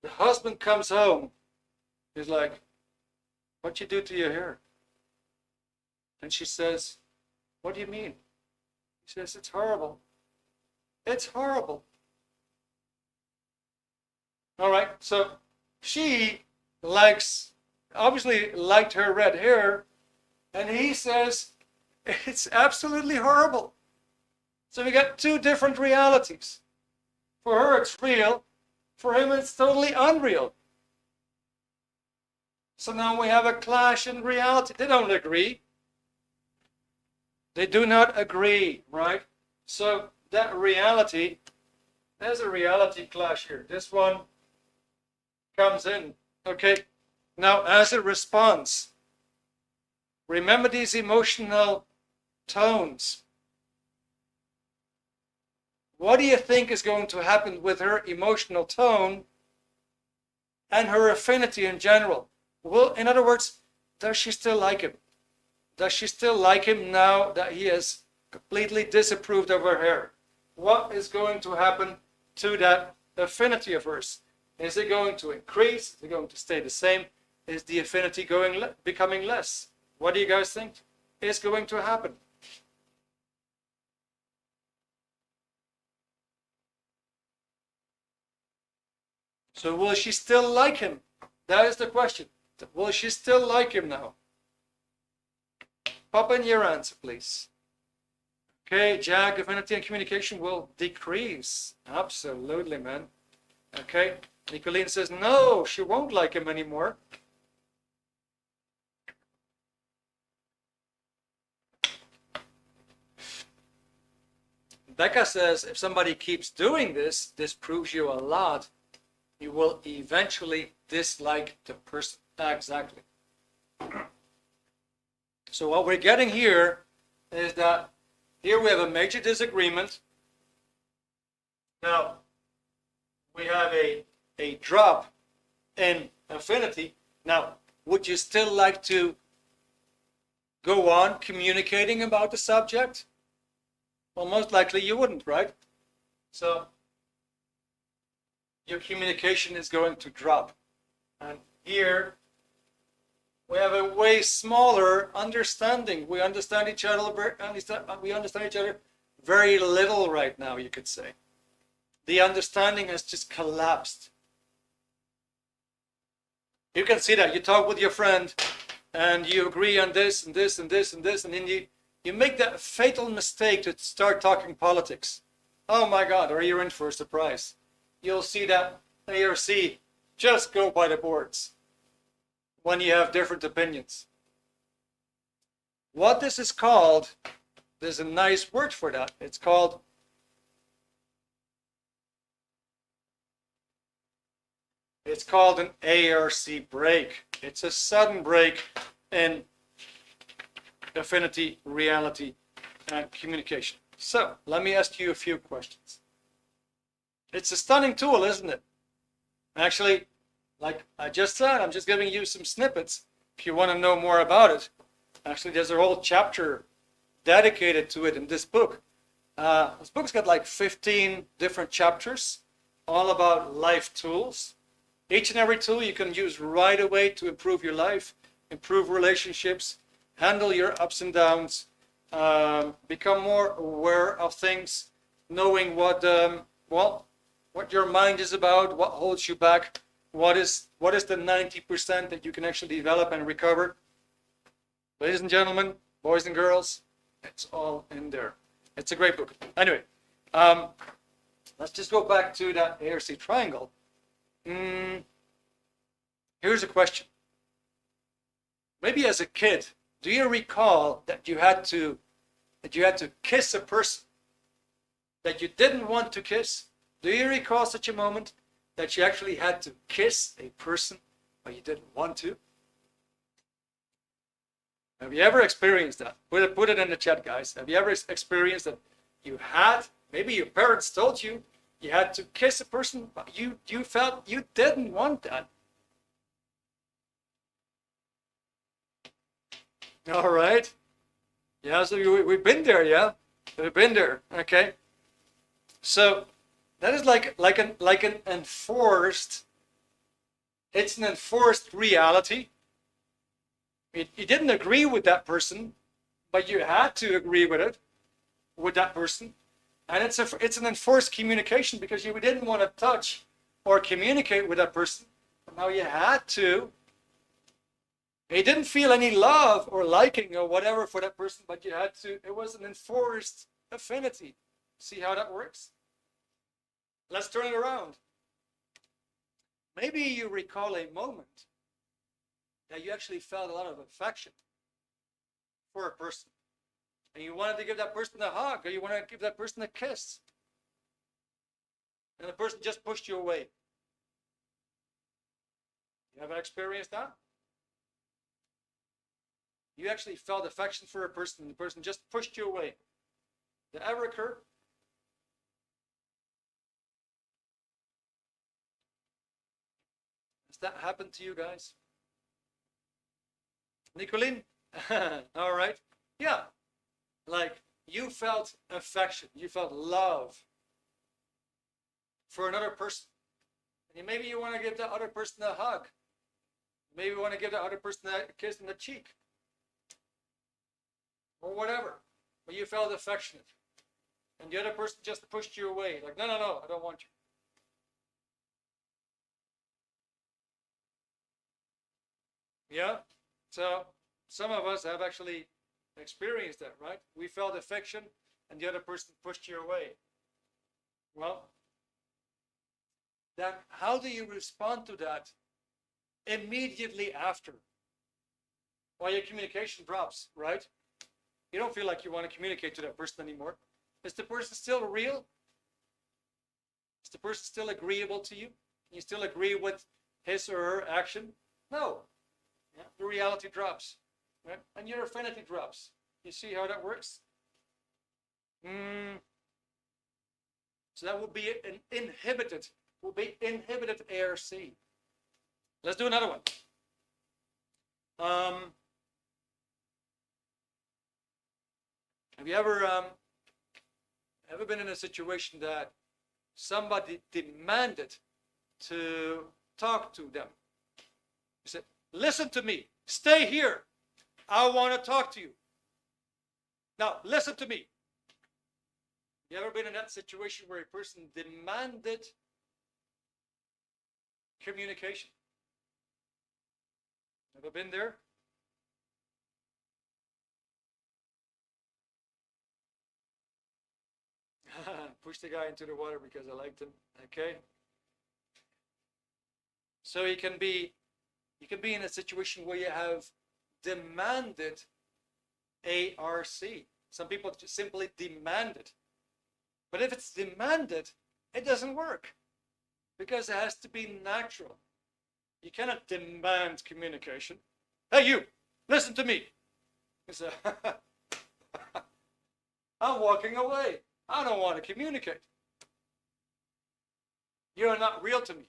The husband comes home. He's like, "What you do to your hair?" And she says, "What do you mean?" He says, "It's horrible. It's horrible." All right, so she obviously liked her red hair, and he says, "It's absolutely horrible." So we got two different realities. For her, it's real. For him, it's totally unreal. So now we have a clash in reality. They don't agree. They do not agree, right? So that reality, there's a reality clash here. This one comes in, okay? Now, as a response, remember these emotional tones. What do you think is going to happen with her emotional tone and her affinity in general? Well, in other words, does she still like him? Does she still like him now that he has completely disapproved of her hair? What is going to happen to that affinity of hers? Is it going to increase? Is it going to stay the same? Is the affinity becoming less? What do you guys think is going to happen? So will she still like him? That is the question. Will she still like him now? Pop in your answer, please. Okay, Jack, affinity and communication will decrease. Absolutely, man. Okay, Nicolene says, no, she won't like him anymore. Becca says, if somebody keeps doing this, this proves you a lot. You will eventually dislike the person. Exactly. So what we're getting here is that here we have a major disagreement. Now, we have a drop in affinity. Now, would you still like to go on communicating about the subject? Well, most likely you wouldn't, right? So your communication is going to drop. And here we have a way smaller understanding. We understand each other. We understand each other very little right now, you could say. The understanding has just collapsed. You can see that. You talk with your friend and you agree on this and this and this and this, and then you make that fatal mistake to start talking politics. Oh my God, or you're in for a surprise. You'll see that ARC just go by the boards when you have different opinions. What this is called, there's a nice word for that. It's called an ARC break. It's a sudden break in affinity, reality, and communication. So, let me ask you a few questions. It's a stunning tool, isn't it? Actually, like I just said, I'm just giving you some snippets. If you want to know more about it, actually there's a whole chapter dedicated to it in this book. This book's got like 15 different chapters, all about life tools. Each and every tool you can use right away to improve your life, improve relationships, handle your ups and downs, become more aware of things, knowing what your mind is about, what holds you back, what is the 90% that you can actually develop and recover. Ladies and gentlemen, boys and girls, it's all in there. It's a great book. Anyway, let's just go back to that ARC triangle. Here's a question. Maybe as a kid, do you recall that you had to kiss a person that you didn't want to kiss? Do you recall such a moment that you actually had to kiss a person but you didn't want to? Have you ever experienced that? Put it in the chat, guys. Have you ever experienced that you had, maybe your parents told you, you had to kiss a person, but you felt you didn't want that? All right. Yeah, so we've been there, yeah? We've been there, okay? So that is like an enforced, it's an enforced reality. You didn't agree with that person, but you had to agree with that person. And it's an enforced communication because you didn't want to touch or communicate with that person. But now you had to. You didn't feel any love or liking or whatever for that person, but you had to. It was an enforced affinity. See how that works? Let's turn it around. Maybe you recall a moment that you actually felt a lot of affection for a person. And you wanted to give that person a hug, or you wanted to give that person a kiss. And the person just pushed you away. You ever experienced that? You actually felt affection for a person, and the person just pushed you away. Did that ever occur? Has that happened to you guys? Nicolene? All right. Yeah. Like you felt affection, you felt love for another person. And maybe you want to give that other person a hug. Maybe you want to give that other person a kiss on the cheek. Or whatever. But you felt affectionate. And the other person just pushed you away. Like, no, I don't want you. Yeah? So some of us have actually experienced that, right? We felt affection and the other person pushed you away. Well, then how do you respond to that immediately after? Well, your communication drops, right? You don't feel like you want to communicate to that person anymore. Is the person still real? Is the person still agreeable to you? Can you still agree with his or her action? No. Yeah, the reality drops. Right? And your affinity drops. You see how that works? So that would be an inhibited ARC. Let's do another one. Have you ever been in a situation that somebody demanded to talk to them? You said, listen to me, stay here, I want to talk to you. Now, listen to me. You ever been in that situation where a person demanded communication? Ever been there? Push the guy into the water because I liked him. Okay. So you can be in a situation where you have demanded ARC. Some people just simply demand it. But if it's demanded, it doesn't work because it has to be natural. You cannot demand communication. Hey, you, listen to me. You say, I'm walking away. I don't want to communicate. You're not real to me.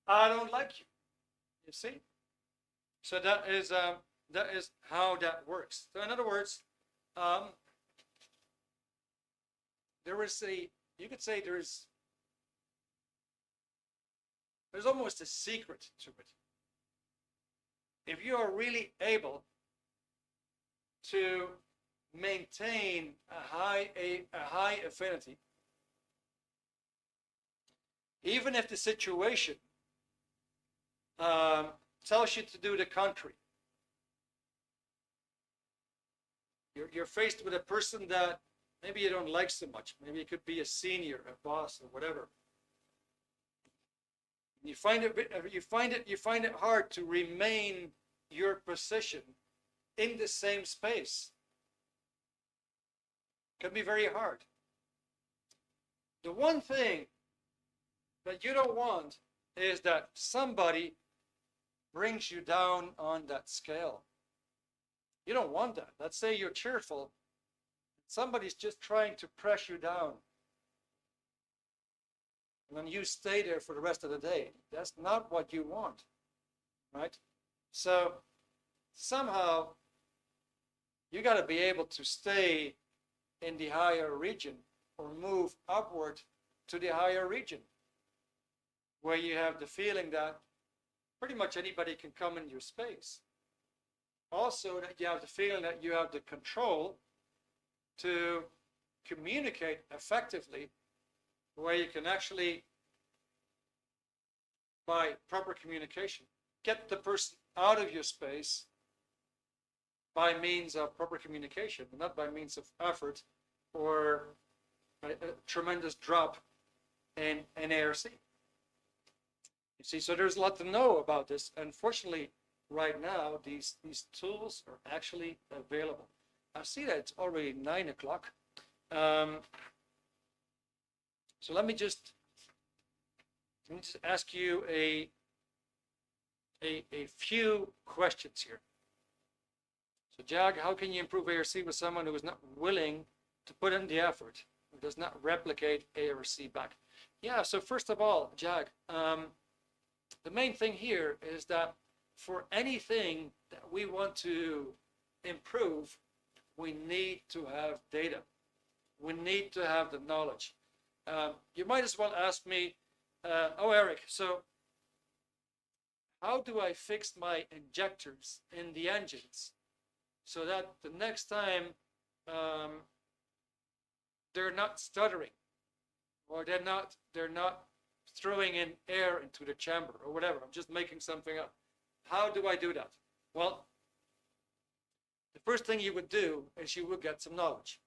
I don't like you. You see? So that is how that works. So in other words, you could say there's almost a secret to it. If you are really able to maintain a high affinity, even if the situation tells you to do the contrary. You're faced with a person that maybe you don't like so much. Maybe it could be a senior, a boss, or whatever. You find it hard to remain your position in the same space. It can be very hard. The one thing that you don't want is that somebody brings you down on that scale. You don't want that. Let's say you're cheerful. Somebody's just trying to press you down. And then you stay there for the rest of the day. That's not what you want, right? So somehow you got to be able to stay in the higher region or move upward to the higher region where you have the feeling that pretty much anybody can come in your space. Also, that you have the feeling that you have the control to communicate effectively, where you can actually, by proper communication, get the person out of your space by means of proper communication, not by means of effort or a tremendous drop in ARC. You see, so there's a lot to know about this. Unfortunately, right now, these tools are actually available. I see that it's already 9 o'clock. So let me just ask you a few questions here. So, Jag, how can you improve ARC with someone who is not willing to put in the effort, who does not replicate ARC back? Yeah, so first of all, Jag, the main thing here is that for anything that we want to improve, we need to have data. We need to have the knowledge. You might as well ask me, oh, Erik, so how do I fix my injectors in the engines so that the next time they're not stuttering or they're not throwing in air into the chamber or whatever? I'm just making something up. How do I do that? Well, the first thing you would do is you would get some knowledge.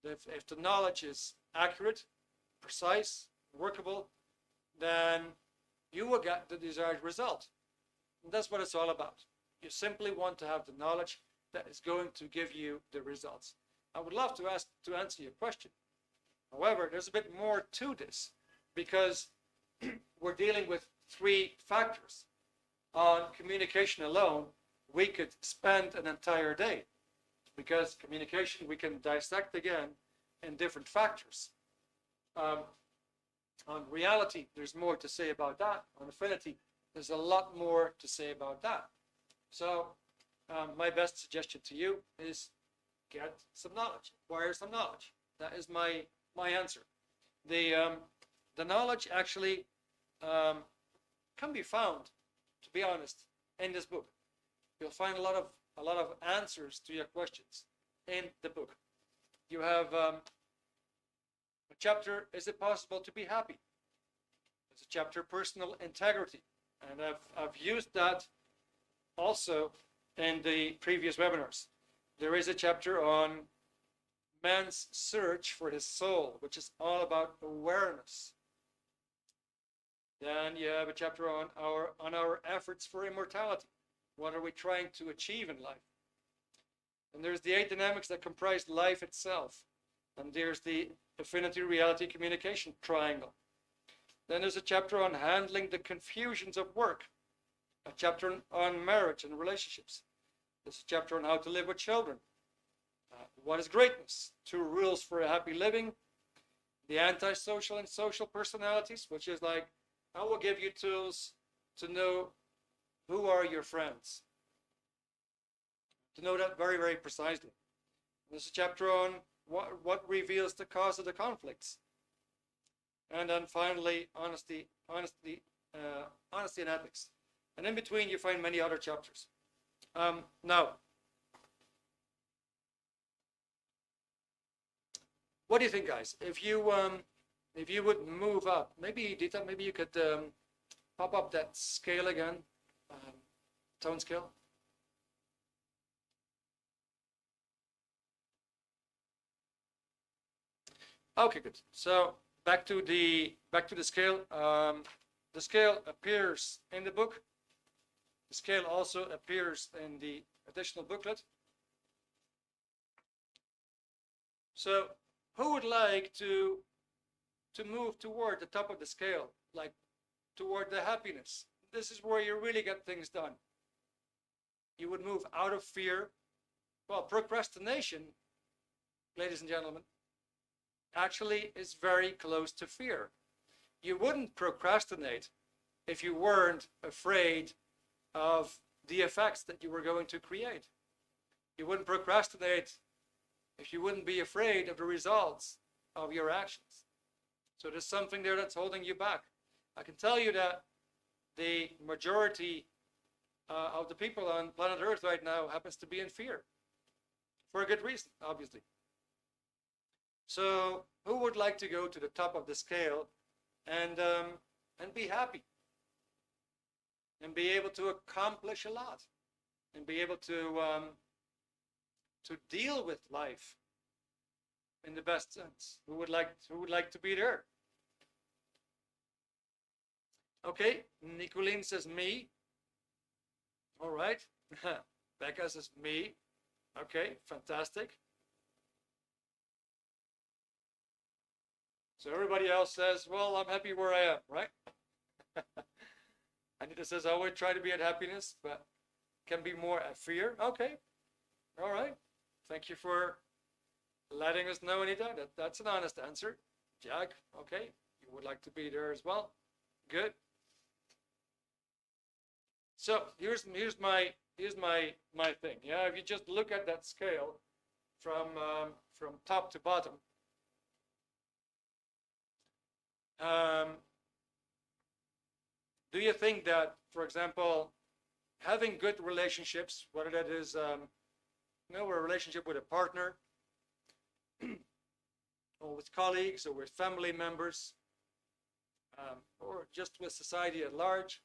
If the knowledge is accurate, precise, workable, then you will get the desired result. And that's what it's all about. You simply want to have the knowledge that is going to give you the results. I would love to answer your question. However, there's a bit more to this because we're dealing with 3 factors. On communication alone, we could spend an entire day because communication we can dissect again in different factors. On reality, there's more to say about that. On affinity, There's a lot more to say about that. So my best suggestion to you is get some knowledge, acquire some knowledge. That is my answer. The knowledge actually can be found, to be honest, in this book. You'll find a lot of answers to your questions in the book. You have a chapter, is it possible to be happy? There's a chapter, personal integrity, and I've used that also in the previous webinars. There is a chapter on man's search for his soul, which is all about awareness. Then you have a chapter on our efforts for immortality. What are we trying to achieve in life? And there's the 8 dynamics that comprise life itself. And there's the affinity reality communication triangle. Then there's a chapter on handling the confusions of work. A chapter on marriage and relationships. There's a chapter on how to live with children. What is greatness? 2 rules for a happy living. The antisocial and social personalities, which is like, I will give you tools to know who are your friends. To know that very, very precisely. There's a chapter on what reveals the cause of the conflicts. And then finally, honesty and ethics. And in between, you find many other chapters. Now, what do you think, guys? If you would move up, maybe Dita, maybe you could pop up that scale again, tone scale. Okay, good. So back to the scale. The scale appears in the book. The scale also appears in the additional booklet. So who would like to move toward the top of the scale, like toward the happiness? This is where you really get things done. You would move out of fear. Well, procrastination, ladies and gentlemen, actually is very close to fear. You wouldn't procrastinate if you weren't afraid of the effects that you were going to create. You wouldn't procrastinate if you wouldn't be afraid of the results of your actions. So there's something there that's holding you back. I can tell you that the majority of the people on planet Earth right now happens to be in fear. For a good reason, obviously. So who would like to go to the top of the scale and be happy? And be able to accomplish a lot? And be able to deal with life in the best sense? Who would like to be there? Okay, Nicolene says me. All right. Becca says me. Okay, fantastic. So everybody else says, well, I'm happy where I am, right? Anita says, I would try to be at happiness, but can be more at fear. Okay. All right. Thank you for letting us know, Anita. That's an honest answer. Jack, okay. You would like to be there as well. Good. So here's my thing. Yeah, if you just look at that scale from top to bottom, do you think that, for example, having good relationships, whether that is a relationship with a partner, or with colleagues, or with family members, or just with society at large,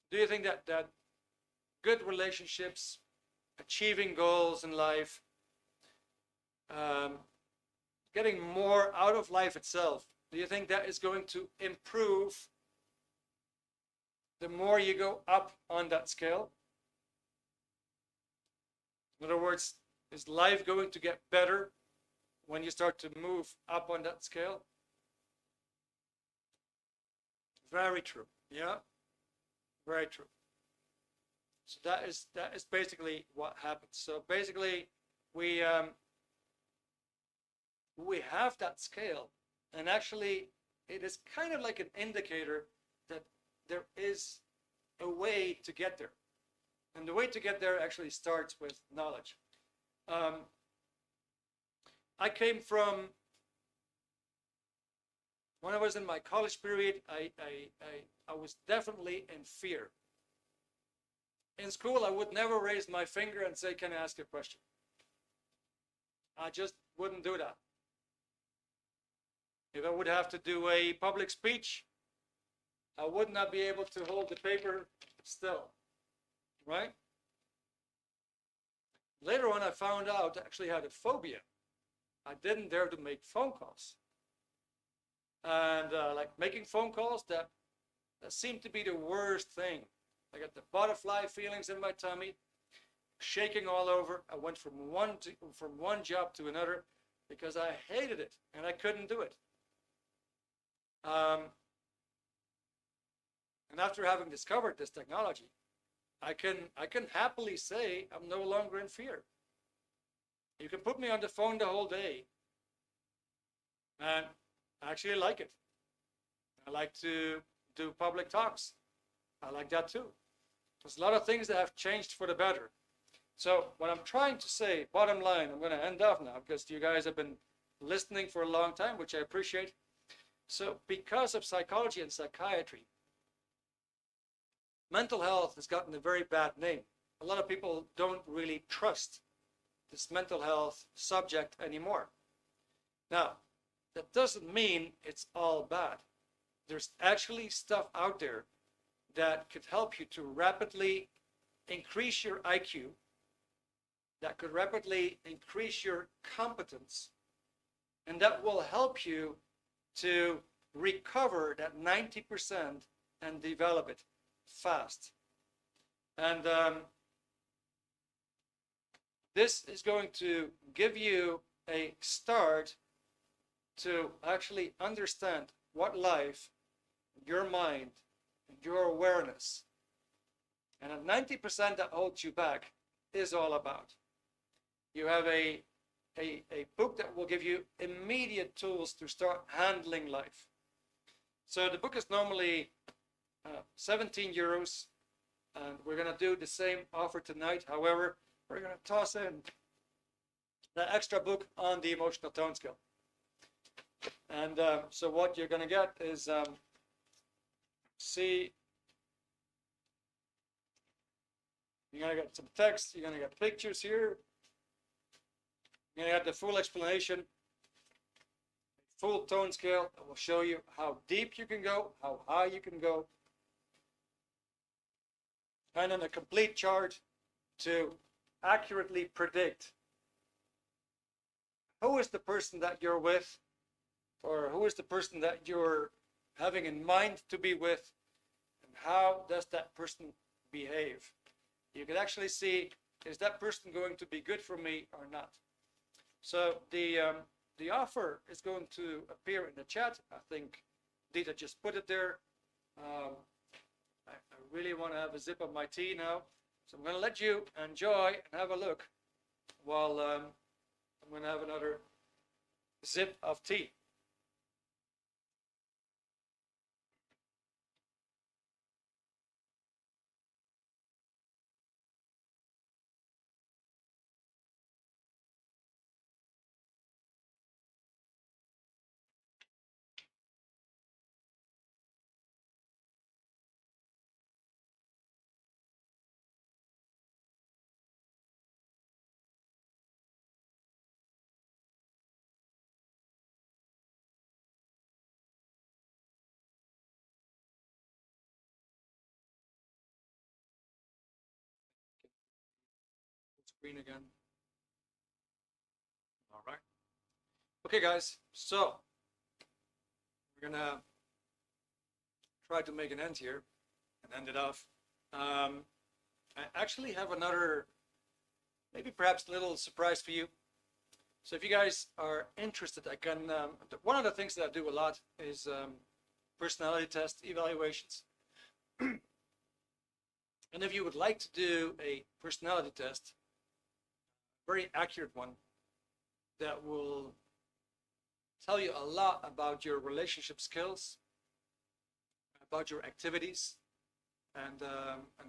do you think that good relationships, achieving goals in life, getting more out of life itself, do you think that is going to improve the more you go up on that scale? In other words, is life going to get better when you start to move up on that scale? Very true. Yeah, very true. So that is basically what happens. So basically, we have that scale, and actually, it is kind of like an indicator that there is a way to get there. And the way to get there actually starts with knowledge. I came from, when I was in my college period, I was definitely in fear. In school, I would never raise my finger and say, can I ask you a question? I just wouldn't do that. If I would have to do a public speech, I would not be able to hold the paper still, right? Later on, I found out I actually had a phobia. I didn't dare to make phone calls. And like making phone calls, that seemed to be the worst thing. I got the butterfly feelings in my tummy, shaking all over. I went from one job to another because I hated it and I couldn't do it. And after having discovered this technology, I can happily say I'm no longer in fear. You can put me on the phone the whole day, and I actually like it. I like to do public talks. I like that too. There's a lot of things that have changed for the better. So what I'm trying to say, bottom line, I'm going to end off now because you guys have been listening for a long time, which I appreciate. So because of psychology and psychiatry, mental health has gotten a very bad name. A lot of people don't really trust this mental health subject anymore. Now, that doesn't mean it's all bad. There's actually stuff out there that could help you to rapidly increase your IQ, that could rapidly increase your competence, and that will help you to recover that 90% and develop it fast. And this is going to give you a start to actually understand what life, your mind, your awareness, and at 90% that holds you back is all about. You have a book that will give you immediate tools to start handling life. So the book is normally 17 euros, and we're going to do the same offer tonight. However, we're going to toss in the extra book on the emotional tone scale. And so what you're going to get is, see, you're going to get some text, you're going to get pictures here, you're going to get the full explanation, full tone scale that will show you how deep you can go, how high you can go, and then a complete chart to accurately predict who is the person that you're with, or who is the person that you're having in mind to be with, and how does that person behave. You can actually see, is that person going to be good for me or not? So the offer is going to appear in the chat. I think Dita just put it there. I really want to have a sip of my tea now, so I'm going to let you enjoy and have a look while I'm going to have another sip of tea. Screen again. All right. Okay, guys. So we're gonna try to make an end here and end it off. I actually have another, maybe perhaps a little surprise for you. So if you guys are interested, I can. One of the things that I do a lot is personality test evaluations. And if you would like to do a personality test, very accurate one, that will tell you a lot about your relationship skills, about your activities, and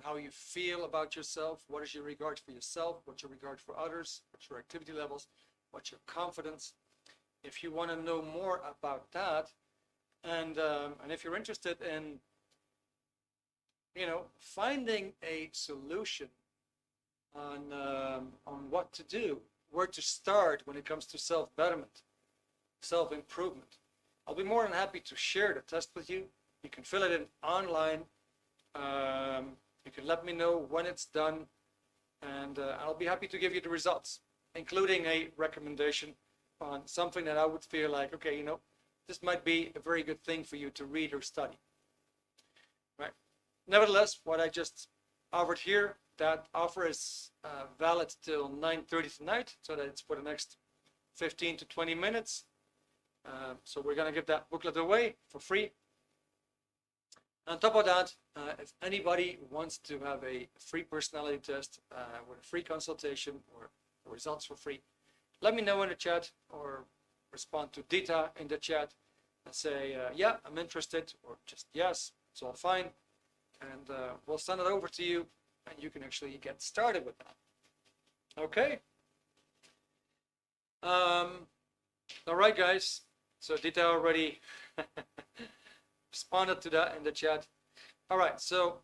how you feel about yourself. What is your regard for yourself? What's your regard for others? What's your activity levels? What's your confidence? If you want to know more about that, and if you're interested in, finding a solution on what to do, where to start when it comes to self-betterment, self-improvement, I'll be more than happy to share the test with you. You can fill it in online. You can let me know when it's done, and I'll be happy to give you the results, including a recommendation on something that I would feel like, okay, this might be a very good thing for you to read or study. Right? Nevertheless, what I just offered here, that offer is valid till 9:30 tonight, so that it's for the next 15 to 20 minutes. So we're going to give that booklet away for free. On top of that, if anybody wants to have a free personality test with a free consultation or results for free, let me know in the chat, or respond to Dita in the chat and say, yeah, I'm interested, or just yes, it's all fine. And we'll send it over to you, and you can actually get started with that. Okay? All right, guys. So Dita already responded to that in the chat. All right, so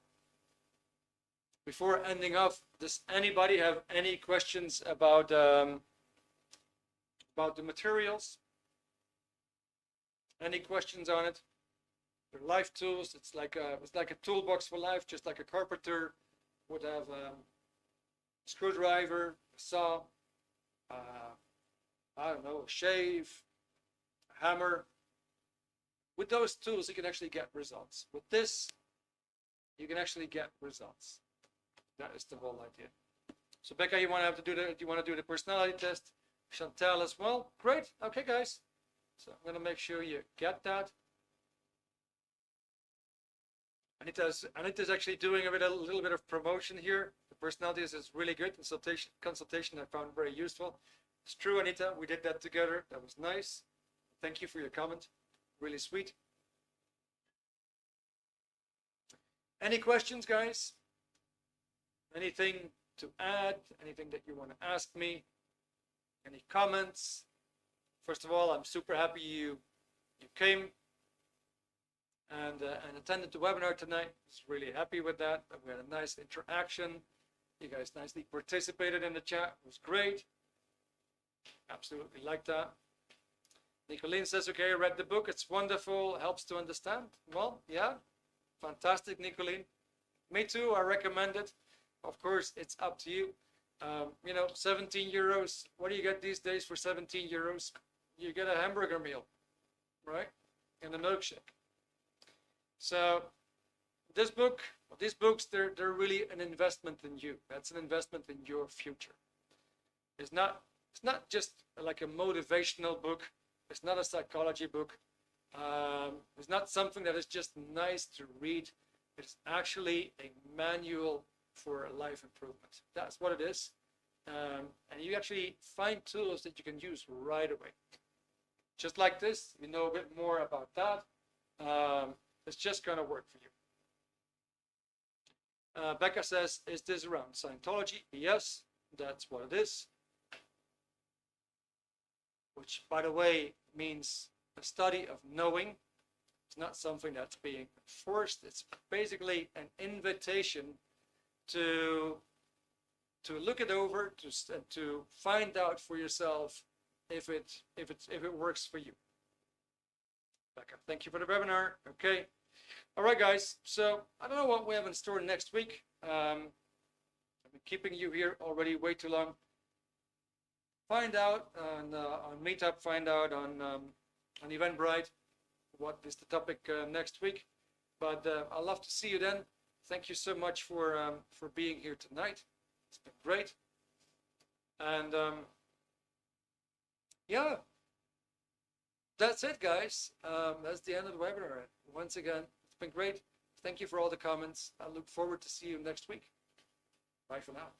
before ending off, does anybody have any questions about the materials? Any questions on it? The life tools, it's like a toolbox for life, just like a carpenter would have a screwdriver, a saw, I don't know, a shave, a hammer. With those tools, you can actually get results. With this, you can actually get results. That is the whole idea. So Becca, you want to do the personality test? Chantal as well. Great. Okay, guys. So I'm going to make sure you get that. Anita's actually doing a little bit of promotion here. The personality test is really good. Consultation I found very useful. It's true, Anita. We did that together. That was nice. Thank you for your comment. Really sweet. Any questions, guys? Anything to add? Anything that you want to ask me? Any comments? First of all, I'm super happy you came and attended the webinar tonight. I was really happy with that. We had a nice interaction. You guys nicely participated in the chat. It was great. Absolutely like that. Nicolene says, okay, I read the book. It's wonderful. Helps to understand. Well, yeah. Fantastic, Nicolene. Me too. I recommend it. Of course, it's up to you. 17 euros. What do you get these days for 17 euros? You get a hamburger meal, right? And a milkshake. So these books, they're really an investment in you. That's an investment in your future. It's not just like a motivational book. It's not a psychology book. It's not something that is just nice to read. It's actually a manual for life improvement. That's what it is. And you actually find tools that you can use right away. Just like this, you know a bit more about that. It's just going to work for you. Becca says, is this around Scientology? Yes, that's what it is. Which, by the way, means a study of knowing. It's not something that's being forced. It's basically an invitation to look it over, to find out for yourself if it works for you. Becca, thank you for the webinar. Okay. All right, guys. So I don't know what we have in store next week. I've been keeping you here already way too long. Find out on Meetup. Find out on Eventbrite what is the topic next week. But I'd love to see you then. Thank you so much for being here tonight. It's been great. And yeah, that's it, guys. That's the end of the webinar. Once again, it's been great. Thank you for all the comments. I look forward to see you next week. Bye for now.